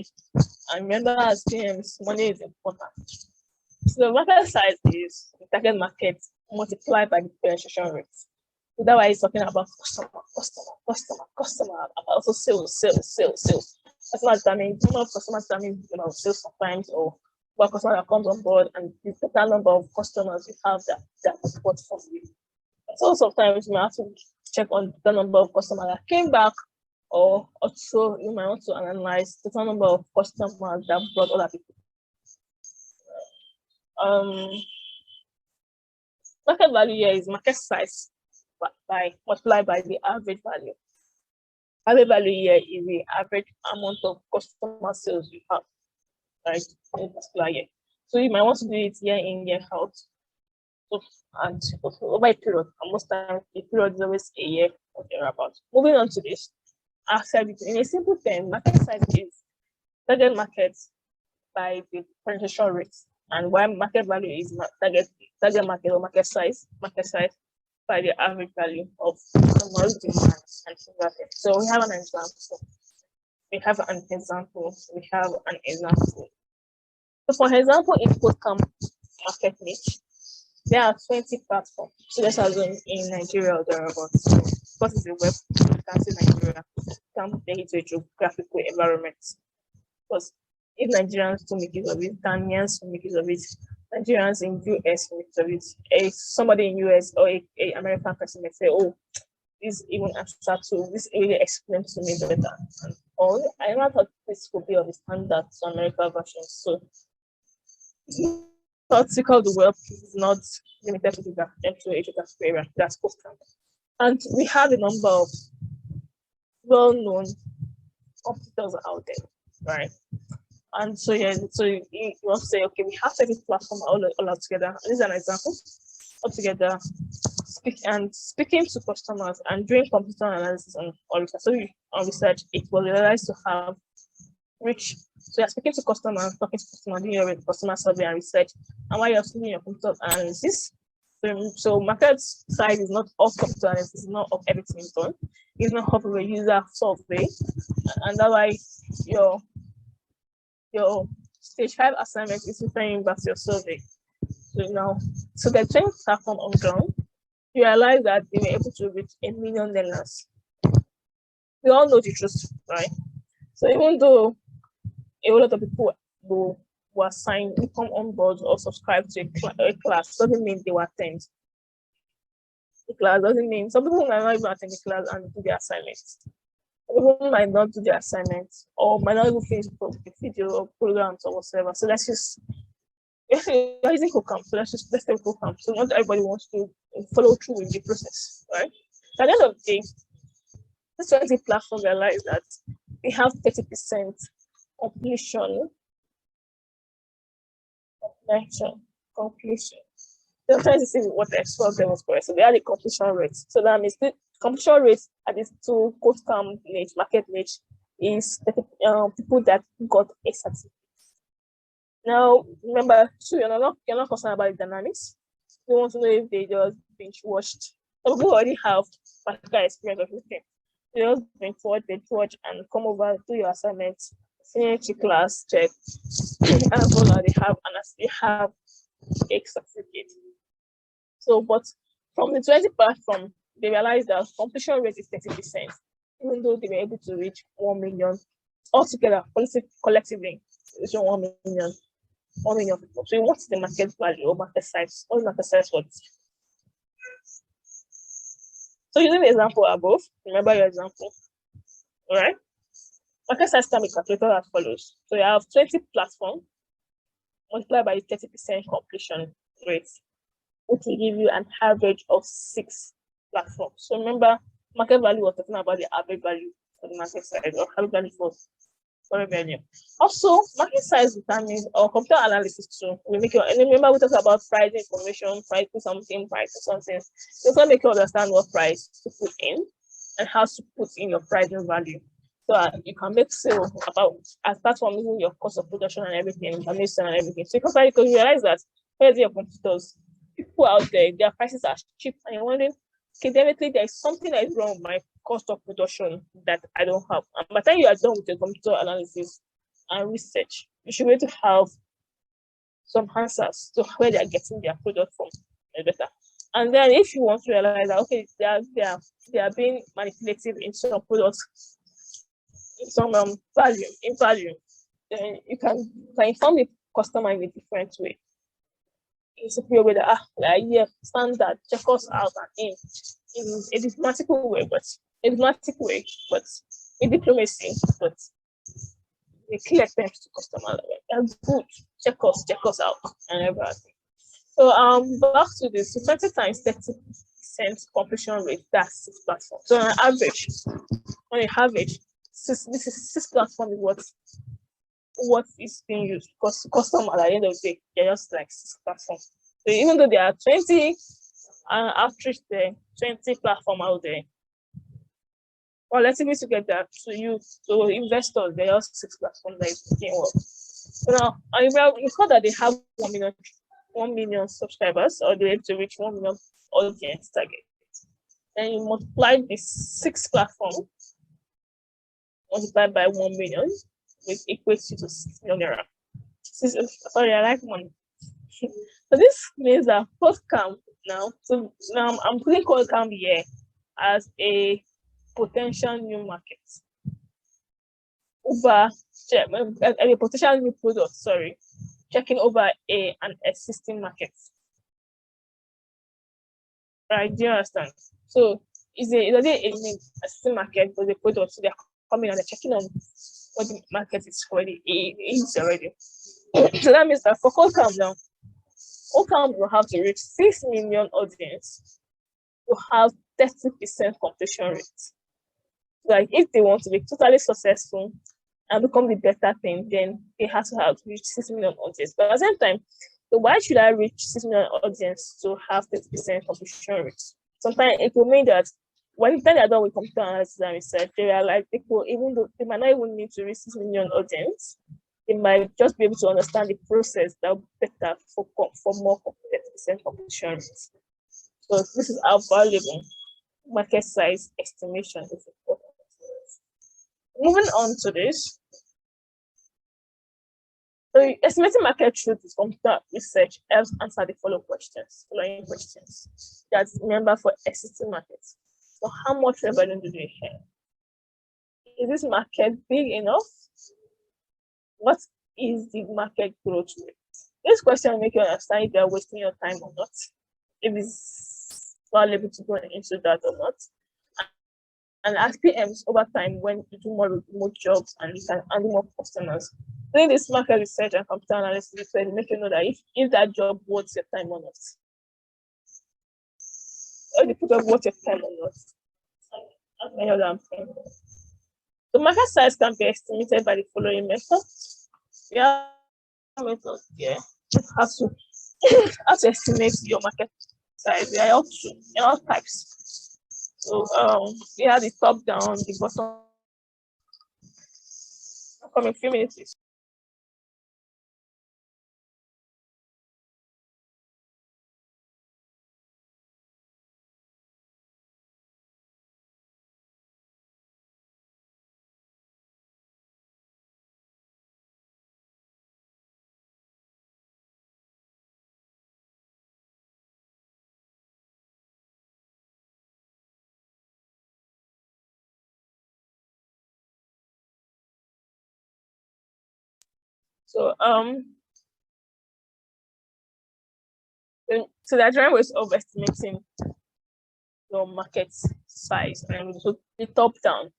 And remember, as PMs, money is important. So the market size is the target market multiplied by the penetration rate. So that's why he's talking about customer, and also sales. Customer determines number of customers determines sales sometimes, or what customer that comes on board and the total number of customers you have that support from you. So sometimes you have to check on the number of customers that came back, or also you might want to analyze the total number of customers that brought other people. Market value here is market size multiplied by the average value. Average value here is the average amount of customer sales you have, right, in particular year. So you might want to do it year in, year out. So, and over a period, and most times the period is always a year or thereabouts. Moving on to this, I said it in a simple term, market size is target market by the penetration rate, and why market value is target market or market size by the average value of customer demands and things like that. So we have an example. So for example, in KodeCamp market niche, there are 20 platforms. So let's assume in Nigeria or thereabouts. So because it's a web, you can see Nigeria, you can make it to a geographical environment. Because if Nigerians to make use of it, Ghanaians to make use of it, Nigerians in US to make use of it, somebody in US or a American person may say, oh, this even answer to this really explains to me better. And all I never thought this could be on the standard to America version. So article the web is not limited to the geographic area. That's KodeCamp. And we have a number of well-known competitors out there, right? And so yeah, so you want to say, okay, we have 30 platforms all together. This is an example. All together, speaking to customers and doing computer analysis on all research. So on research, it was realized to have rich. So you're speaking to customers, talking to customers, doing your customer survey and research, and while you're doing your computer analysis. So market size is not of computer analysis, it's not of everything done. It's not of a user survey, and that's why your stage 5 assignment is referring back to your survey. So the 20 platform on ground, you realize that they were able to reach $1 million. We all know the truth, right? So even though a lot of people who were assigned to come on board or subscribe to a class, doesn't mean they were attend. The class doesn't mean some people might not even attend the class and do the assignments. People might not do the assignments or might not even finish the video or programs or whatever. So let's just we're using KodeCamp, so let's take KodeCamp. So not everybody wants to follow through with the process, right? So at the end of the day, this 20 platform realize that they have 30% completion. completion. They're trying to see what the expert them was correct. So they had a completion rate. So that means the completion rate at these two CodeCamp niche, market niche, is people that got a certificate. Now, remember, so you're not concerned about the dynamics. You want to know if they just binge watched. Some people already have practical experience of looking. They just binge watch, and come over, do your assignments, finish your class, check, and voila, they have a certificate. So, but from the 20 platform, they realized that completion rate is 30%, even though they were able to reach 1 million altogether, collectively, it's 1 million. 1 million people. So what's the market value or market size? What is market size for this? So using the example above, remember your example. All right. Market size can be calculated as follows. So you have 20 platforms multiplied by 30% completion rate, which will give you an average of 6 platforms. So remember, market value was talking about the average value for the market size or average value for revenue. Also, market size determines or computer analysis too. We make and remember we talked about price information, price something. So it's going to make you understand what price to put in and how to put in your pricing value. So you can make sale about as part from using your cost of production and everything, information and everything. So you can realize that where's your competitors, people out there, their prices are cheap, and you're wondering, okay, definitely there is something that is wrong with my cost of production that I don't have. And by the time you are done with your computer analysis and research, you should be able to have some answers to where they are getting their product from better. And then if you want to realize that okay, they are being manipulative in some products, in some value, then you can inform the customer in a different way. It's a way that standard, check us out and in a diplomatic way, but in diplomacy, but a clear terms to customer. That's good. Check us out and everything. So back to this. So 20 times 30% completion rate, that's 6 platforms. So on average, this is 6 platforms is what is being used, because customer at the end of the day, they're just like 6 platforms. So even though there are 20 outreach there, 20 platform out there, well, let's see to get that to you, to investors, there are 6 platforms that is working well. So now, you thought that they have 1 million subscribers, or they're able to reach 1 million audience target. Then you multiply this 6 platforms multiplied by 1 million, which equates to 6 million naira. Sorry, I like money. So this means that CodeCamp now. So now I'm putting CodeCamp here as a potential new market over a potential new product. Sorry, checking over an existing market. Right? Do you understand? So it's a existing market for the product. So they're coming and they're checking on what the market is already. So that means that for CodeCamp now, CodeCamp will have to reach 6 million audience to have 30% completion rate. Like if they want to be totally successful and become the better thing, then they have to reach 6 million audience. But at the same time, so why should I reach 6 million audience to have 30% completion rate? Sometimes it will mean that when they're done with computer analysis and research, they realize people, even though they might not even need to reach 6 million audience, they might just be able to understand the process that will be better for more 30% completion rate. So this is how valuable market size estimation is important. Moving on to this. So estimating market truth is computer research helps answer the following questions. That's remember for existing markets. So how much revenue do they have? Is this market big enough? What is the market growth rate? This question will make you understand if you're wasting your time or not, if it's valuable to go into that or not. And as PMs over time, when you do more remote jobs and you can handle more customers, doing this market research and computer analysis will make you know that if that job worth your time or not. Or the job worth your time or not. That's my other thing. The market size can be estimated by the following method. We have methods here. how to estimate your market size. There are all types. So we have the top down, the bottom. Come in a few minutes, please. So so there are different ways of estimating your market size, and so the top down.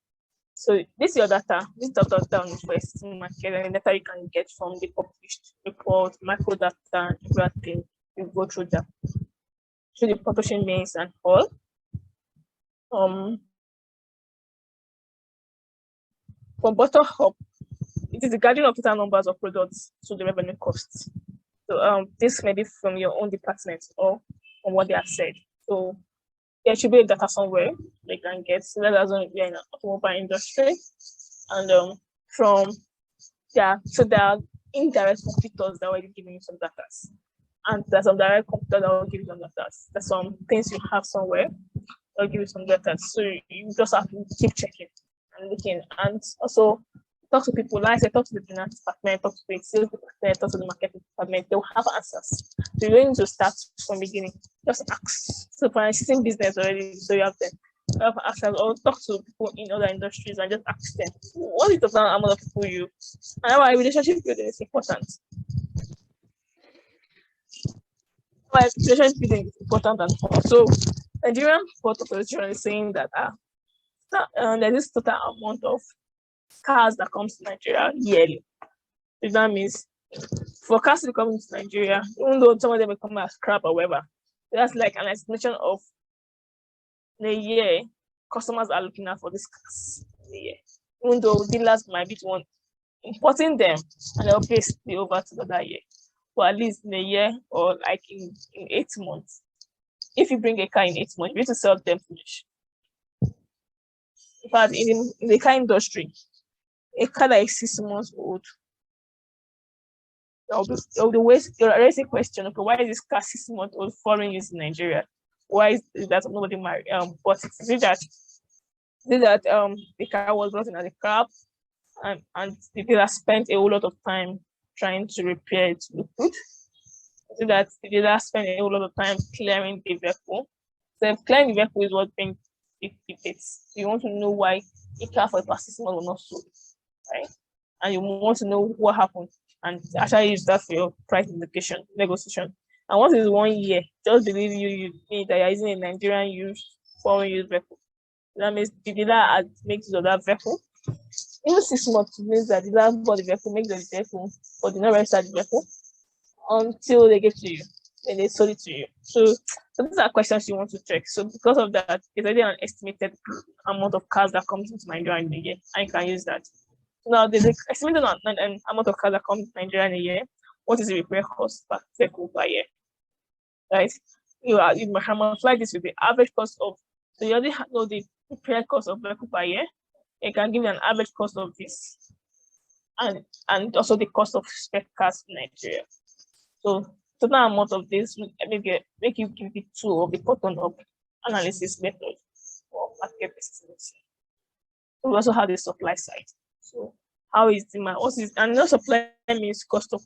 So this is your data. This top down is for estimating market, and the data you can get from the published report, micro data, and everything. You go through that, through the publishing means and all. From bottom up, it is the gathering of total numbers of products to the revenue costs. So this may be from your own department or from what they have said. So there should be a data somewhere they can get. So that doesn't be in the automobile industry. And from so there are indirect competitors that are already giving you some data. And there's some direct competitors that will give you some data. There's some things you have somewhere that'll give you some data. So you just have to keep checking and looking. And also talk to people. Like I said, talk to the finance department, talk to the sales department, talk to the marketing department. They'll have answers. So you don't need to start from the beginning. Just ask. So for an existing business already, so you have them. You have answers, or talk to people in other industries and just ask them, what is the total amount of people you? And our relationship building is important. Relationship building is important and all. So Nigerian Port Authority is saying that there's this total amount of cars that comes to Nigeria yearly. So that means for cars to come into Nigeria, even though some of them will come as scrap or whatever, that's like an estimation of the year customers are looking at for these cars in the year. Even though dealers might be the one importing them and they'll pay the over to that year. But at least in a year or like in 8 months. If you bring a car in 8 months, you need to sell them finish. In fact, in the car industry, a car that is 6 months old, the way you're raising a question, okay, why is this car 6 months old foreign use in Nigeria? Why is that nobody married? But it's that the car was brought in as a scrap, and the dealer spent a whole lot of time trying to repair it to look good. So that the dealer spent a whole lot of time clearing the vehicle. So clearing the vehicle is what brings the debates. You want to know why a car for a past 6 months was not sold, right? And you want to know what happened, and actually use that for your price negotiation. And once it's 1 year, just believe you need that you're using a Nigerian used foreign used vehicle. That means the dealer makes use of that vehicle. Even 6 months means that the dealer bought the vehicle, makes the vehicle, but they not register the vehicle until they give to you, and they sold it to you. So these are questions you want to check. So because of that, it's already an estimated amount of cars that comes into Nigeria in a year, and you can use that. Now, there's an estimated amount of cars that come to Nigeria in a year. What is the repair cost per vehicle per year? Right? You multiply this with the average cost of, so you already know the repair cost of vehicle per year. You can give you an average cost of this, and also the cost of spec cars in Nigeria. So total amount of this will make you give the tool of the bottom-up analysis method for market estimates. We also have the supply side. So how is demand? What is, and no, supply means cost of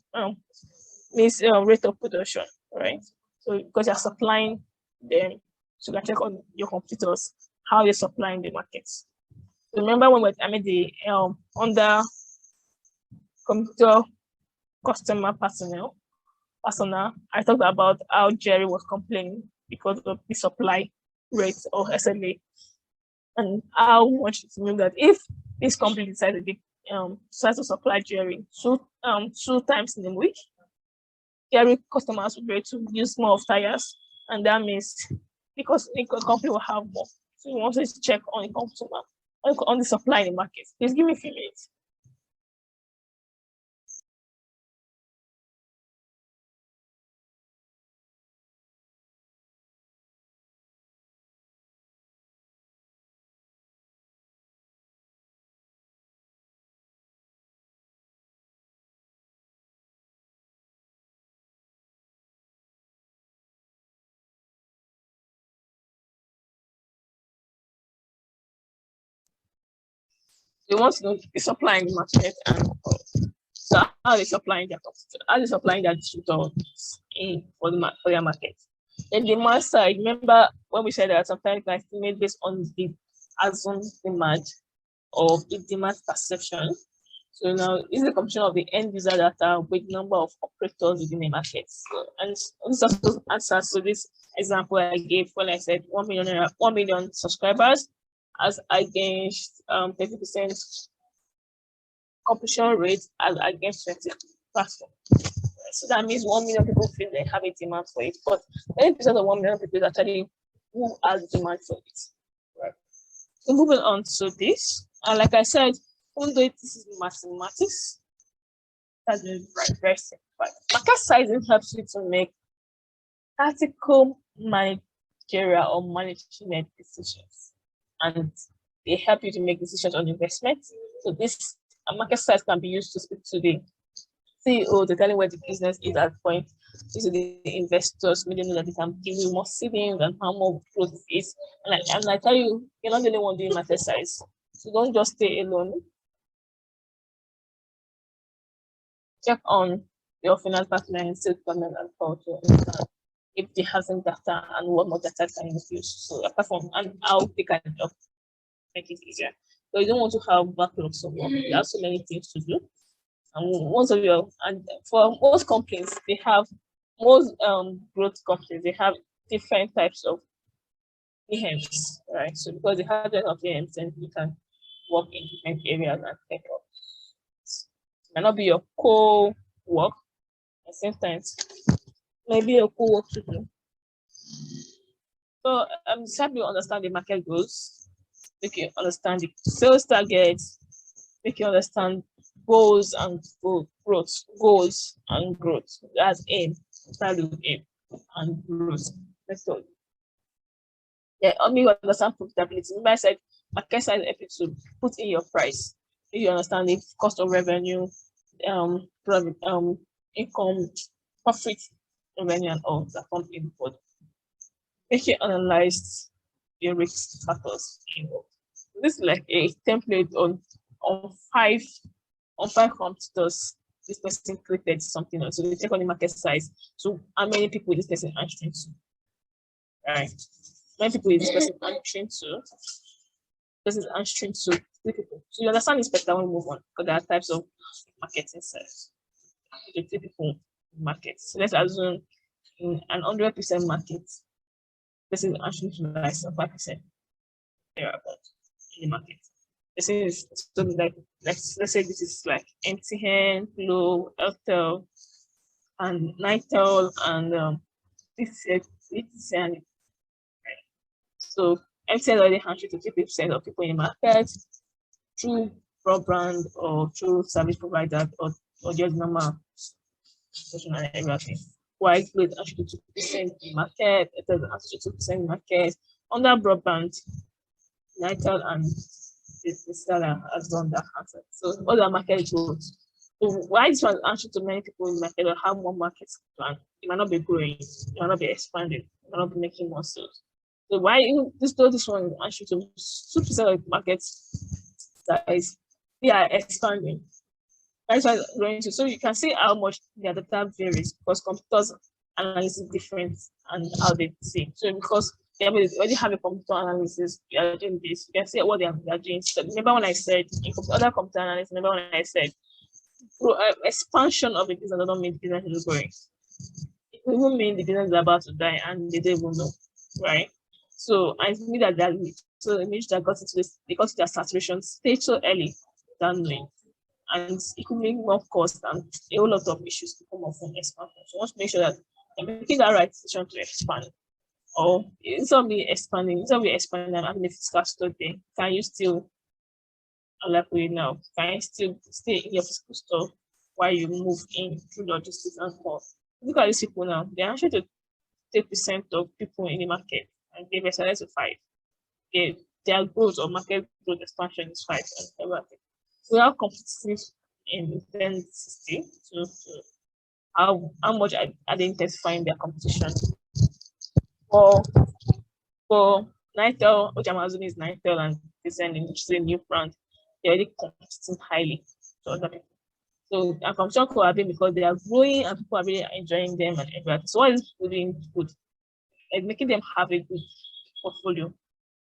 rate of production, right? So because you're supplying them, so you can check on your competitors how you're supplying the markets. Remember when I made the under computer customer personnel, I talked about how Jerry was complaining because of the supply rate of SLA, and how much it means that if this company decided to supply Jerry two times in a week, Jerry customers will be able to use more of tires, and that means because the company will have more. So you want to check on the consumer, on the supply in the market. Please give me a few minutes. They want to know the supply in the market and so how they supplying their how they supplying their distributors in for their market. Then demand side, remember when we said that sometimes you can estimate based on the assumed demand or the demand perception. So now this is a competition of the end user data with number of operators within the market. So, and this also answers to this example I gave when I said 1 million subscribers as against 30% completion rate as against 20 platform. So that means 1 million people feel they have a demand for it, but 30% of 1 million people is actually who has demand for it. Right. So moving on to this, and like I said, even though this is mathematics, that's very simple. Market sizing helps you to make tactical managerial or management decisions, and they help you to make decisions on investment. So this market size can be used to speak to the CEO to tell you where the business is at point. These are the investors, meaning that they can give you more savings and how more growth is. And I tell you, you're not the only one doing market size. So don't just stay alone. Check on your finance partner and sales department and culture if they have some data and what more data can you use. So apart from and how they can help make it easier. So you don't want to have backlogs of work. There are so many things to do. And for most companies, they have most growth companies, they have different types of EMs, right? So because they have different of EMs, then you can work in different areas and take up. It might not be your core work, at the same time, maybe your core work to do. So help you understand the market goals, make you understand the sales targets, make you understand goals and growth. That's aim, start with aim and growth. That's all. Yeah, only you understand profitability. Remember I said market size help you to put in your price. If you understand the cost of revenue, income, profit, revenue, and all that come input. Make you analyze your risk factors involved. This is like a template on five competitors. This person created something else. So they take on the market size. So how many people this person answering to? Right. How many people is this person answering to? This is answering to 3 people. So you understand this better when we move on, because there are types of marketing size. The 3 people market. So let's assume in an 100% market, this is answering to like 5% thereabout in the market. This is so like let's say this is like MTN, Glo, Airtel, and Nitel, and this is and so MTN already handles 50% of people in the market through broadband or through service provider or just normal and everything. While Glo is actually 2% in the market, it is actually 2% in the market. Under broadband, Nitel and the seller has done that answer. So all the market growth. So why this one answer to many people in the market or have more market plan? It might not be growing, it might not be expanding, it might not be making more sales. So why this one answer to 2% of the market size, they are expanding. That's why it's growing to. So you can see how much their data varies because computers analysis different and how they see. So because they already have a computer analysis, you are doing this, you can see what they are doing. So remember when I said in other computer analysis, remember when I said expansion of the business does not mean the business is growing. It will mean the business is about to die and they don't even know, right? So I think that so it means that got into this because their saturation stage so early than me. And it could make more cost and a whole lot of issues to come up from expansion. So you want to make sure that you're making that right decision to expand. Or instead of expanding and having a physical store there, can you still, like we now, can you still stay in your physical store while you move in through logistics and all? Look at these people now, they're actually 30% of people in the market and they've escalated to 5. Their growth or market growth expansion is 5 and everything. So how competitive in 1060 to how much are they intensifying their competition? For Nitel, which I'm assuming is Nitel and Descending, which is a new brand, they're already competing highly to other people. So a competition could have been because they are growing and people are really enjoying them and everything. So what is people doing good? Like making them have a good portfolio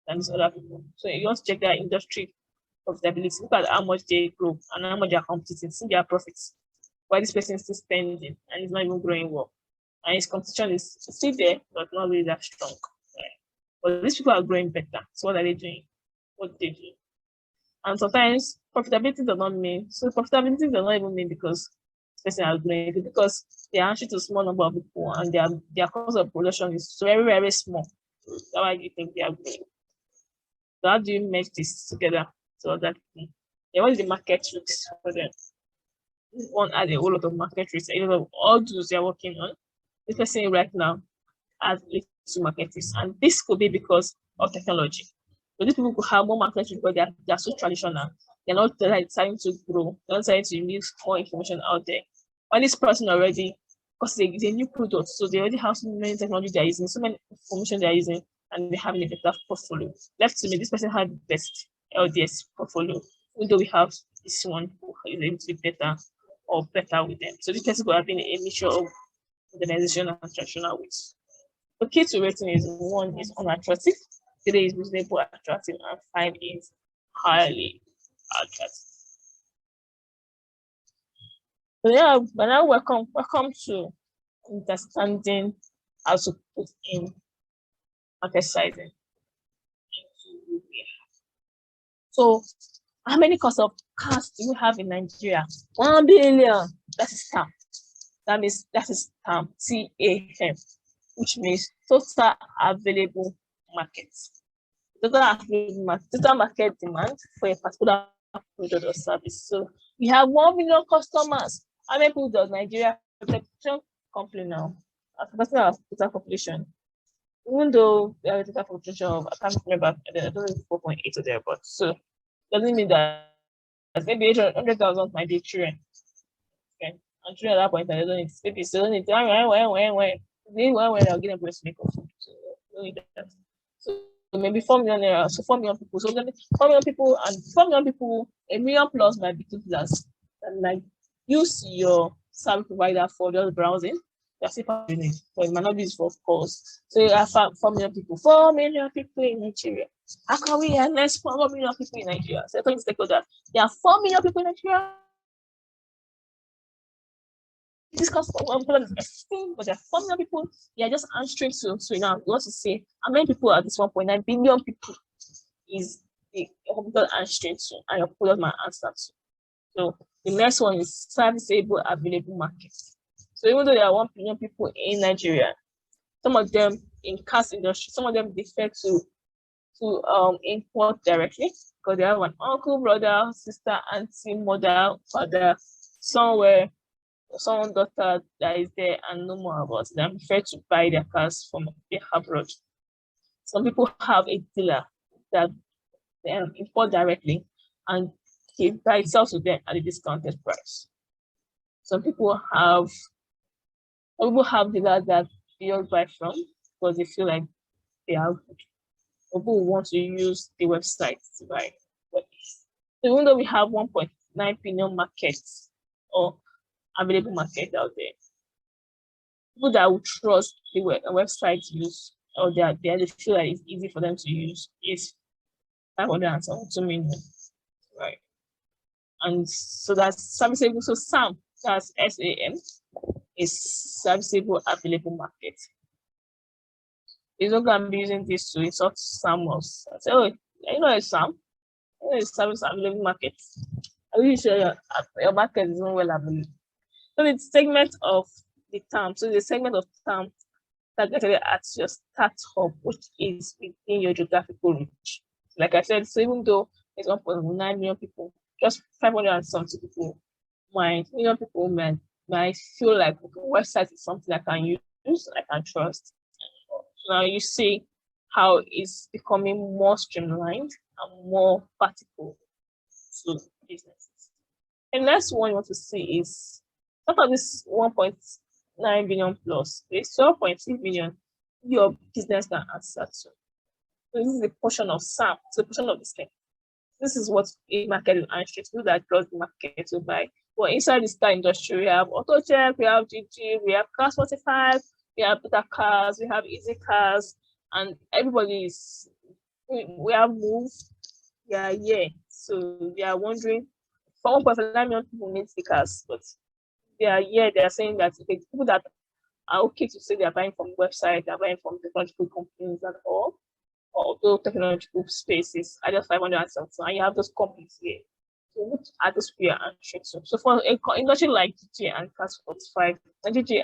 than these other people. So you want to check their industry profitability, look at how much they grow and how much they are competing, see their profits. Why this person is still spending and it's not even growing well. And his competition is still there, but not really that strong. Right? But these people are growing better. So what are they doing? What they do? And sometimes profitability does not mean, so profitability does not even mean because this person is growing, it's because they are actually to a small number of people and their cost of production is very, very small. That's why you think they are growing. So how do you match this together so that what is the market risk for them? One has a whole lot of market risk, a lot of all those they are working on. This person right now has little market risk, and this could be because of technology. So these people could have more market risk because they are so traditional. They're not trying to grow. They're not trying to use more information out there. When this person already, because it's a new product, so they already have so many technology they're using, so many information they're using, and they have a better portfolio. Left to me, this person had the best LDS portfolio, even though we have this one who is able to be better or better with them. So this person could have been a mixture of organization and traditional ways. The key to rating is 1 is unattractive, 3 is reasonable attractive, and 5 is highly attractive. So yeah, but now welcome to understanding how to put in market sizing. So how many cost of cars do you have in Nigeria? 1 billion. That is TAM. That is TAM, TAM, which means total available market. Total market demand for a particular product or service. So we have 1 million customers. How many people does Nigeria population company now? As a percent of total population, even though we have a total population of, I can't remember, I don't know, 4.8 or there, but so doesn't mean that maybe 800,000 might be children. Okay, and children at that point, they don't need babies, they don't need when I'll get a breast milk or food. So don't need that. So maybe 4 million naira, so 4 million people. So 4 million people and 4 million people, 1 million plus might be 2 plus. And like use your service provider for just browsing. That's it, but it might not be used for calls. So you have 4 million people. 4 million people in Nigeria. How can we harness 4 million people in Nigeria? So I stakeholder, there are 4 million people in Nigeria. This cost for one problem is existing, but there are 4 million people. You are just answering to. So now you want to say how many people are this 1.9 billion people is the computer answering to, and your product might answer to. So the next one is serviceable available market. So even though there are 1 billion people in Nigeria, some of them in cars industry, some of them prefer to import directly because they have an uncle, brother, sister, auntie, mother, father, somewhere, someone daughter that is there and know more about them, prefer to buy their cars from the abroad. Some people have a dealer that they import directly and he buys sells to them at a discounted price. Some people have dealers that they all buy from because they feel like they are good. People want to use the website to buy. So even though we have 1.9 billion markets or available market out there, people that would trust the website use or they feel like it's easy for them to use is 572 million, right? And so that's serviceable. So SAM, that's SAM, is serviceable available market. It's not going to be using this to insult SAM or say, oh, you know a SAM, you know a service available market. Are you sure your market is not well available? So the segment of the term, so the segment of term targeted at your start hub, which is within your geographical reach. Like I said, so even though it's 1.9 million people, just 500 and something people might feel like website is something I can use, I can trust. Now you see how it's becoming more streamlined and more practical to businesses. And next one you want to see is out of this 1.9 billion plus, there's 12.3 billion your business can answer to. So this is a portion of SAM, it's a portion of the thing. This is what a market is answering to, that draws the market to buy. But inside the car industry, we have AutoCheck, we have GG, we have Car 45, we have Better Cars, we have Easy Cars, and everybody is, we have Move, yeah, yeah. So they are wondering, for 1.9 million people need stickers, but they are saying that okay, people that are okay to say they are buying from website, they are buying from technological companies and all, or those technological spaces, are just 500 and something, and you have those companies here. So which are those we are answering to? So for a industry like GG and Cast 45, and GG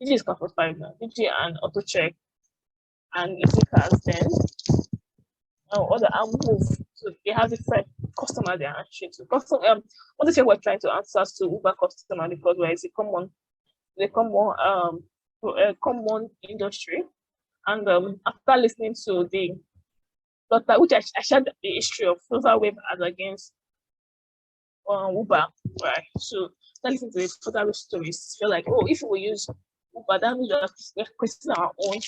is Cast 45 now, GG and AutoCheck and Easy Cars, then other and Move. So they have different customers they are answering to. AutoCheck we're trying to answer to Uber customer because where is a common industry. And after listening to the doctor, which I shared the history of Flutterwave Wave as against Uber, right? So after listening to the Flutterwave stories, feel like, oh, if we use Uber, that means we're creating our own.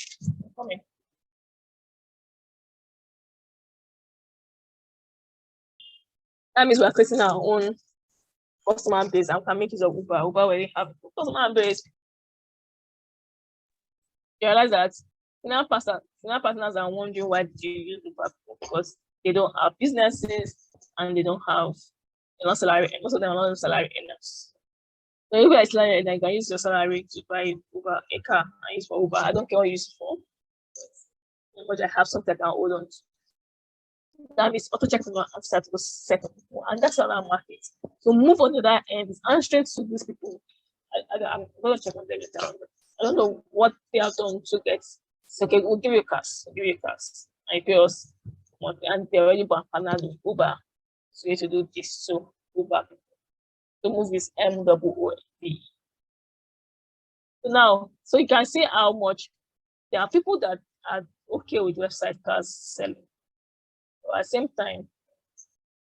That means we're creating our own customer base and can make use of Uber. Uber already have customer base. You realize that final partners are wondering why did you use Uber, because they don't have businesses and they don't have salary. Most of them are not salary earners. So if you're a salary earner, you can use your salary to buy Uber, a car, and use for Uber. I don't care what you use it for, but I have something I can hold on to. That means AutoCheck is going to answer to set of people, and that's our market. So Move on to that end is answering to these people. I'm going to check on them later. I don't know what they have done to get. So, okay, we'll give you cash. We'll give you cash. And pay us monthly. And they're already partnered with Uber. So you need to do this. So Uber. The Move is MOOD. So now, so you can see how much there are people that are okay with website cars selling. But at the same time,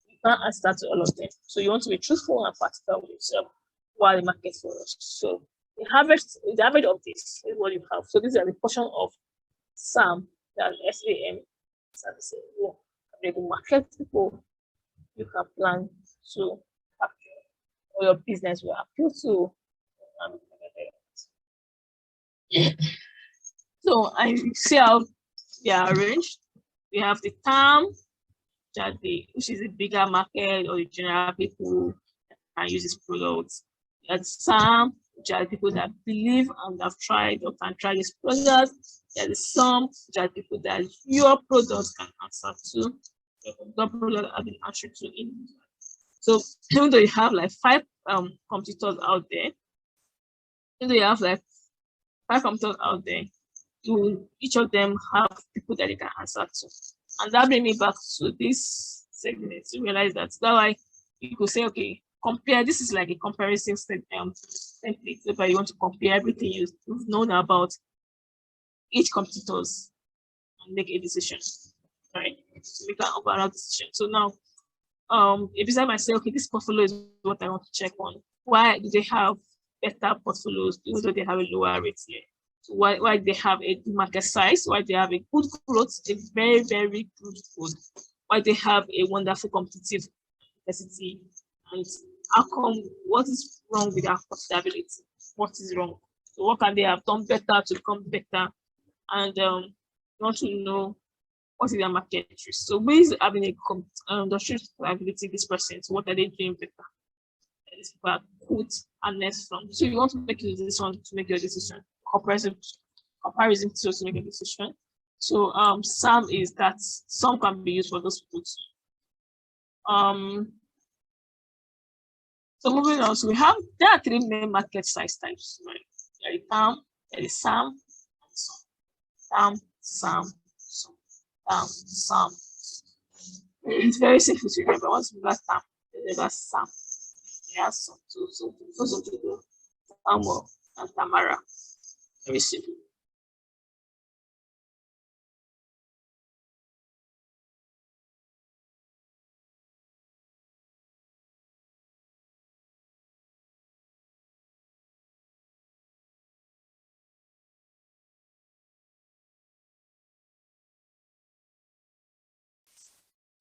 you can't answer to all of them. So you want to be truthful and practical with yourself while the market for us. So the average of this is what you have. So this is a portion of SAM, that SAM, the market people you can plan to capture, or your business will appeal to. So I see how they are arranged. We have the TAM, which is a bigger market, or the general people that can use this product. There's SAM, which are people that believe and have tried or can try this product. There's some, which are people that your product can answer to. Your product have been answered to in. So even though you have like 5 competitors out there, each of them have people that they can answer to. And that brings me back to this segment to realize that why you could say, okay, compare. This is like a comparison template, where you want to compare everything you've known about each competitors and make a decision, right? To make an overall decision. So now, if you might say, okay, this portfolio is what I want to check on. Why do they have better portfolios, even though they have a lower rate here? So why they have a good market size? Why they have a good growth, a very, very good growth? Why they have a wonderful competitive capacity? And how come, what is wrong with their profitability? What is wrong? So what can they have done better to become better? And you want to know what is their market interest. So who is having a industrial profitability this percent? What are they doing better? These people are good and less from. So you want to make your decision to make your decision. Comparison to make a decision. So SAM is that some can be used for those people too. So moving on, so there are 3 main market size types, right? There is TAM, there is SAM, and SAM. It's very simple to remember. Once we got TAM, remember SAM. There are some people, Amo and Tamara. Very simple.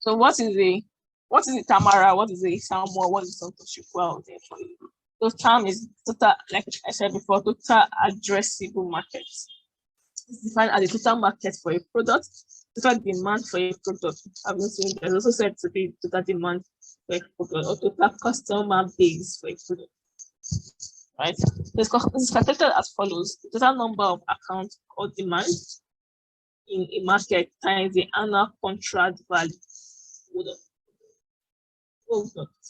So what is the what is the Tamara? What is the Samuel? What is something well there for you? So TAM is total, like I said before, total addressable market. It's defined as a total market for a product, total demand for a product. I've been saying there's also said to be total demand for a product or total customer base for a product. Right? This is calculated as follows: the total number of accounts or demand in a market times the annual contract value.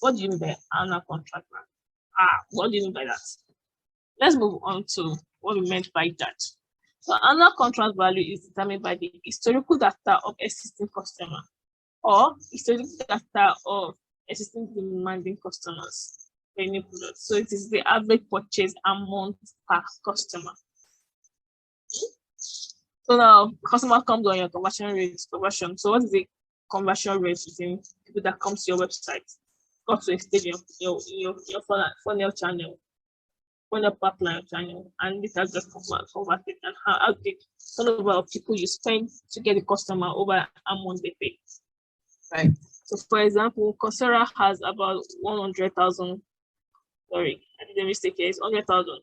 What do you mean by annual contract value? What do you mean by that? Let's move on to what we meant by that. So annual contract value is determined by the historical data of existing customer or historical data of existing demanding customers for any product. So it is the average purchase amount per customer. So now customer comes on your conversion. So what is the conversion rate between people that come to your website, go to a stage in your funnel channel, funnel pipeline channel, and this has just converted, and how the turnover of people you spend to get the customer over amount they pay. Right. So for example, Coursera has about 100,000. Sorry, I did a mistake here. It's 100,000.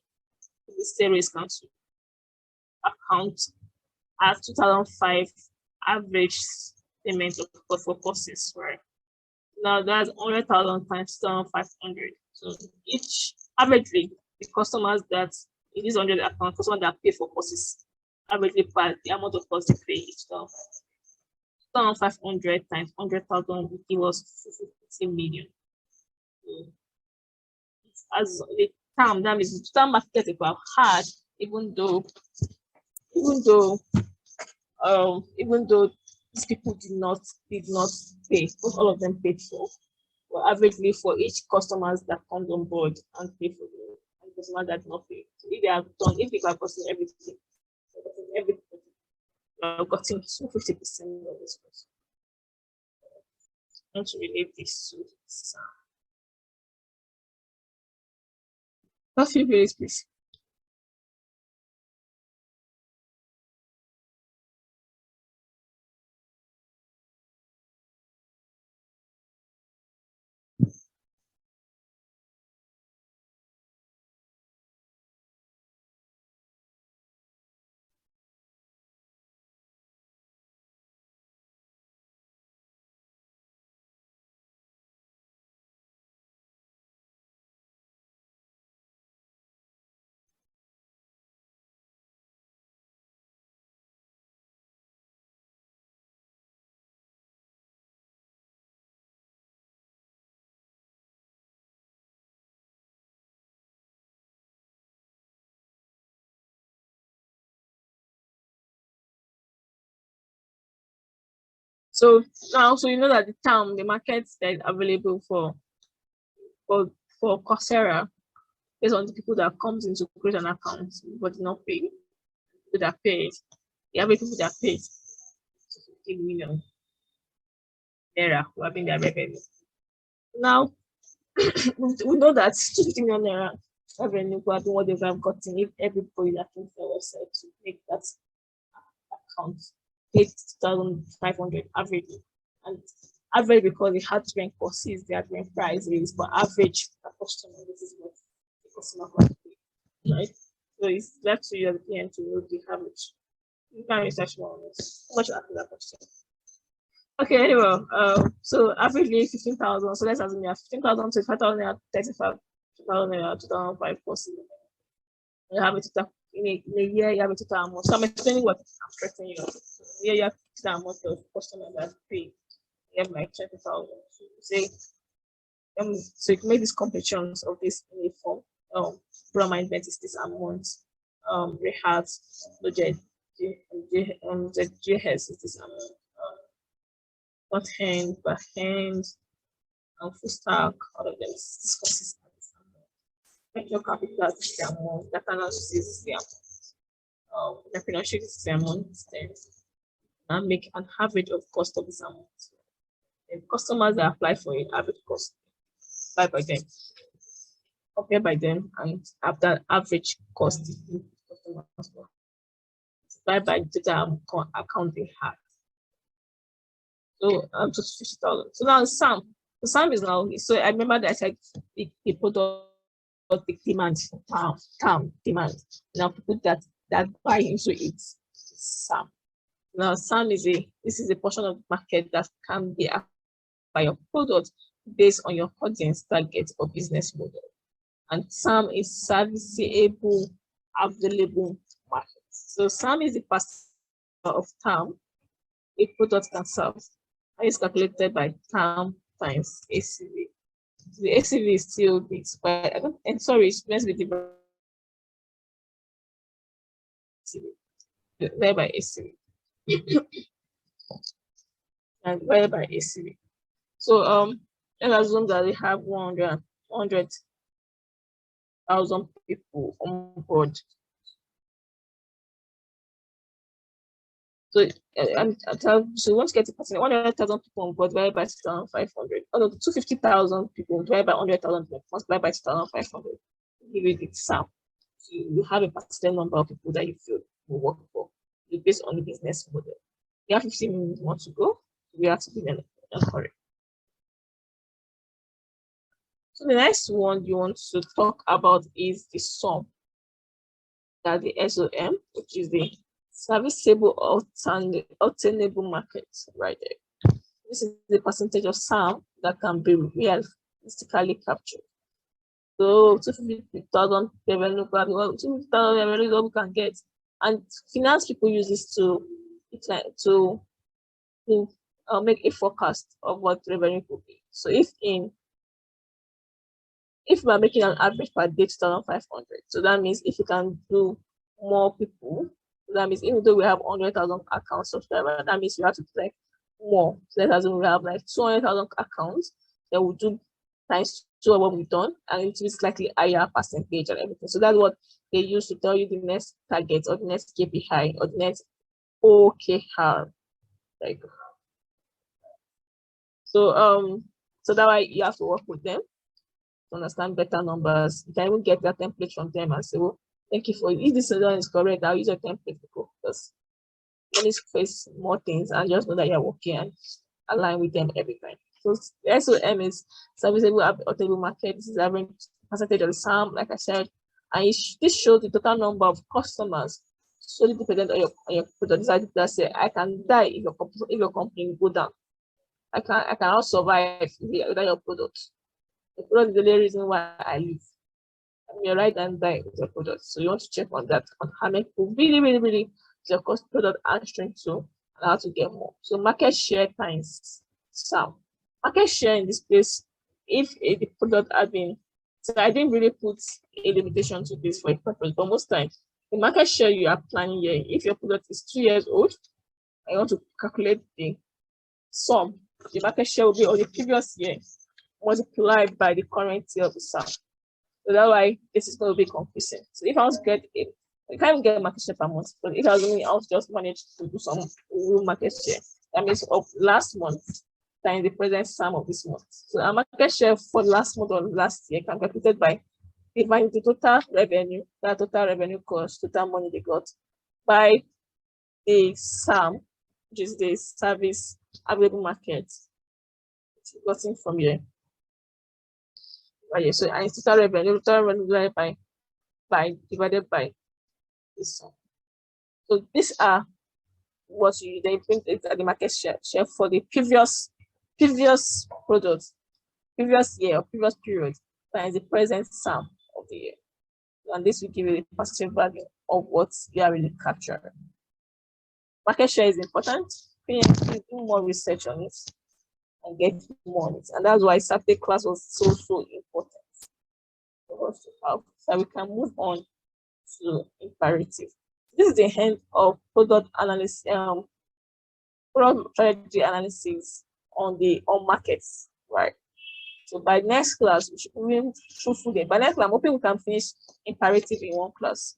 The series council account at 2005 average payment for courses, right? Now that's 100,000 times 2,500. So each averagely the customers that in this 100 account, customers that pay for courses averagely by the amount of course they pay each 2,500 times 100,000 will give us 50 million. So as the term, that means the term market is hard, even though these people did not pay, not all of them paid for. But averagely for each customers that comes on board and pay for them, and customers that did not pay. So if they have done, if they have gotten everything, gotten 50% of this person. I want to relate this to this. A few minutes, please. So now, so you know that the markets that are available for Coursera based on the people that comes in to create an account but did not pay. People that paid, the average people that paid 50 million naira who have been their revenue. Now we know that 50 million naira revenue who have been what they have gotten if everybody that came to the website to make that account paid 2,500 average, and average because they had different courses, they had different prices, but average per customer, this is what the customer can pay, right? So it's left to you at the end to know the average. You can research more on it. How much after that question? Okay, anyway, so averagely 15,000. So let's assume you have 15,000 to 5,000, 35,000, 2,005 courses. You have it in a year, you have a total amount. So I'm explaining what I'm threatening you. Here you have the amount of customers that pay. You have like 20,000. So you say, so you can make these computations of this in a form. Program is this amount. Rehat, budget, the GS is this amount. Front hand, back hand, and full stack, all of them discusses this amount. Make your capital is the amount, that analysis is the amount. The financial is the amount, then and make an average of cost of this amount. And customers that apply for it, average cost, apply by them, compare by them, and after average cost, apply by data account they have. So just 50,000. So now Sam, So SAM is now, so I remember that I said the product demand, demand. Now people that buy into it, SAM. Now SAM is this is a portion of the market that can be by your product based on your audience target or business model. And SAM is serviceable, available market. So SAM is the percentage of TAM a product can serve. And it's calculated by TAM times ACV. The ACV is still big, but I don't, and sorry, it's meant to be divided by ACV. And divided by ACV. So let's assume that we have 100,000 people on board. So so once you get to 100,000 people on board divided by 6,500. Although 250,000 people divided by 100,000 multiplied by 6,500, give it the SAM. So you have a particular number of people that you feel will work for. Based on the business model. We have 15 minutes more to go. We have to be in a hurry. So the next one you want to talk about is the SOM. That the SOM, which is the serviceable obtainable market, right there. This is the percentage of SAM that can be realistically captured. So 250,000 revenue, 250,000 revenue what we can get. And finance people use this to make a forecast of what revenue could be. So if we are making an average per day 2,500, so that means if you can do more people, that means even though we have 100,000 account subscribers, that means you have to take more. So that means we have like 200,000 accounts that will do times 2 of what we've done, and it will be slightly higher percentage and everything. So that's what they use to tell you the next target or the next KPI or the next OKR. Like, so that way you have to work with them to understand better numbers. You can even get that template from them and say, well, thank you for it. If this is correct, I'll use a template because you need to face more things and just know that you're working and align with them every time. So the SOM is serviceable obtainable market. This is average percentage of the SAM, like I said, and this shows the total number of customers solely dependent on your product. That say I can die if your company go down. I cannot survive without your product. The product is the only reason why I live. You're right and die with your product. So you want to check on that, on how many people really your cost product answering to and how to get more. So market share times SAM. Market share in this case, if the product had been, so I didn't really put a limitation to this for a purpose, but most times the market share you are planning here, if your product is 2 years old, I want to calculate the sum. The market share will be on the previous year multiplied by the current year of the SAM. So that's why this is going to be confusing. So if I want to get it, I can't get market share per month, but if I was only out just manage to do some market share, that means of last month times the present SAM of this month. So our market share for last month or last year can be calculated by dividing the total revenue, that total revenue cost, total money they got, by the SAM, which is the service available market. It's gotten from here. Right, so and total revenue divided by this SAM. So these are what you they print it at the market share for the previous product, previous year or previous period, times the present SAM of the year. And this will give you the positive value of what you are really capturing. Market share is important. You do more research on it and get more on it. And that's why Saturday class was so important for us to have. So we can move on to imperative. This is the end of product analysis, product strategy analysis on markets, right? So by next class, we should move through by next class, I'm hoping we can finish imperative in one class.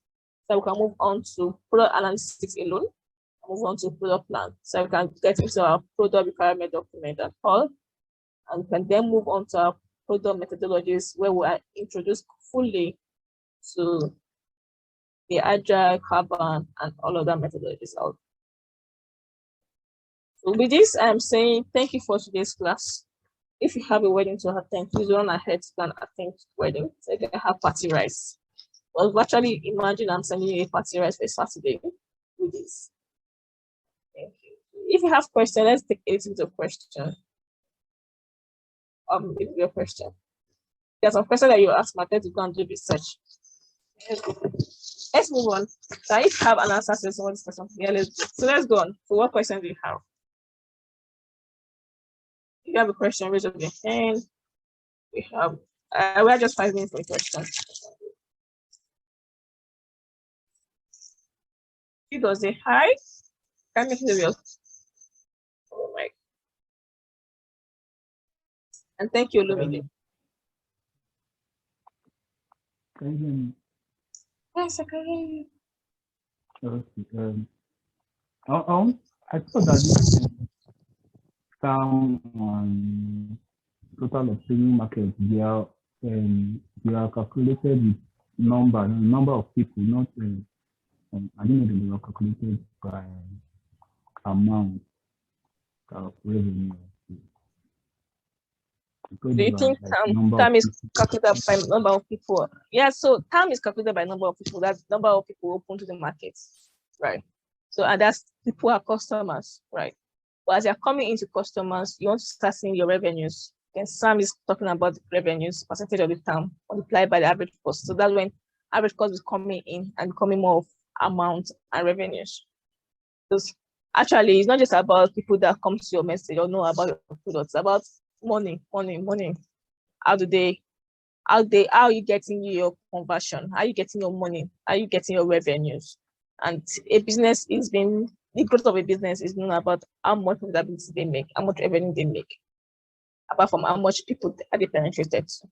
So we can move on to product analysis alone, move on to product plan. So we can get into our product requirement document and all, and can then move on to our product methodologies where we are introduced fully to the agile, Kanban, and all of that methodologies out. So with this, I'm saying thank you for today's class. if you have a wedding to attend, please run ahead to plan attend wedding. So you can have party rice. Well, virtually imagine I'm sending you a party rice for Saturday with this. Thank you. If you have questions, let's take a little bit of question. If your question. There's some question that you ask Martha to go and do research. Let's move on. So if you have an answer to some of this question, yeah, let's go on. So what question do you have? If you have a question, raise up your hand. We are just 5 minutes for questions. You go say hi. Can you hear you? Oh my. And thank you, Lumide. Can you hear me? Yes, I can hear you. Okay. I thought that this on total of premium market, they are calculated with number of people, not I didn't know that they were calculated by amount of revenue. Do you think TAM is calculated by number of people? Yeah, so TAM is calculated by number of people. That's number of people open to the market, right? So and that's people are customers, right? But as you're coming into customers, you want to start seeing your revenues. Then Sam is talking about the revenues, percentage of the TAM multiplied by the average cost. So that's when average cost is coming in and becoming more of amount and revenues. Because actually, it's not just about people that come to your message or know about your products. It's about money. How are you getting your conversion? How are you getting your money? How are you getting your revenues? And a business the growth of a business is not about how much profitability they make, how much revenue they make, apart from how much people are they penetrated to.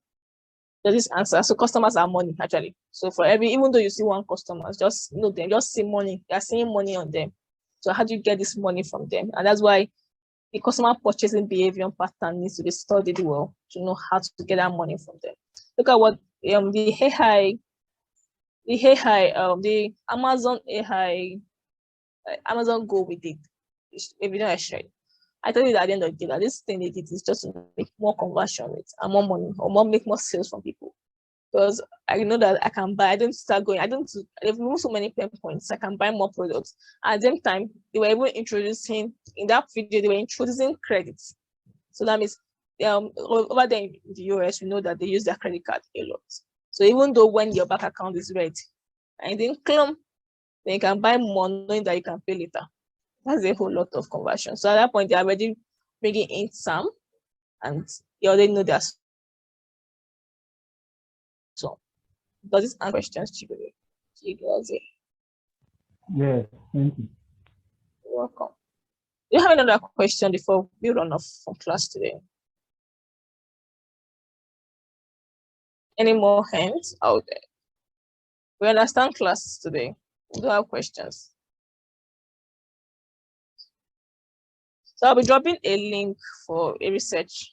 Does this answer? So customers are money actually. So for even though you see one customer, just know them, just see money. You're seeing money on them. So how do you get this money from them? And that's why the customer purchasing behavior pattern needs to be studied well to know how to get that money from them. Look at what the Amazon AI, Amazon Go we did. Maybe not I shared. I told you that at the end of the day that this thing they did is just to make more conversion rates and more money or make more sales from people. Because I know that I can buy, they've removed so many pain points, I can buy more products. At the same time, they were even introducing, in that video, they were introducing credits. So that means over there in the US, we know that they use their credit card a lot. So even though when your bank account is red and then claim, then you can buy more knowing that you can pay later. That's a whole lot of conversion. So at that point, they're already bringing in some and you already know that. So does this answer questions, Chigozie? Yes, thank you. You're welcome. Do you have another question before we run off from class today? Any more hands out there? We understand class today. We don't have questions. So I'll be dropping a link for a research.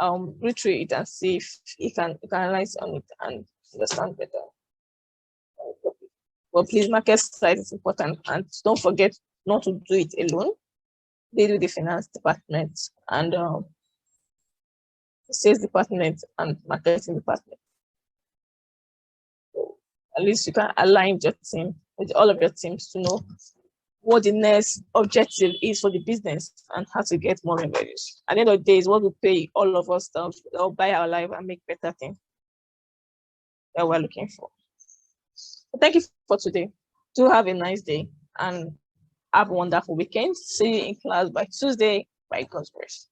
Read through it and see if you can analyze on it and understand better. But please, market size is important, and don't forget not to do it alone. They do the finance department and sales department and marketing department. So at least you can align your team with all of your teams to know what the next objective is for the business and how to get more revenues. At the end of the day, is what will pay all of us that will buy our life and make better things that we're looking for. So thank you for today. Do have a nice day and have a wonderful weekend. See you in class by Tuesday by God's grace.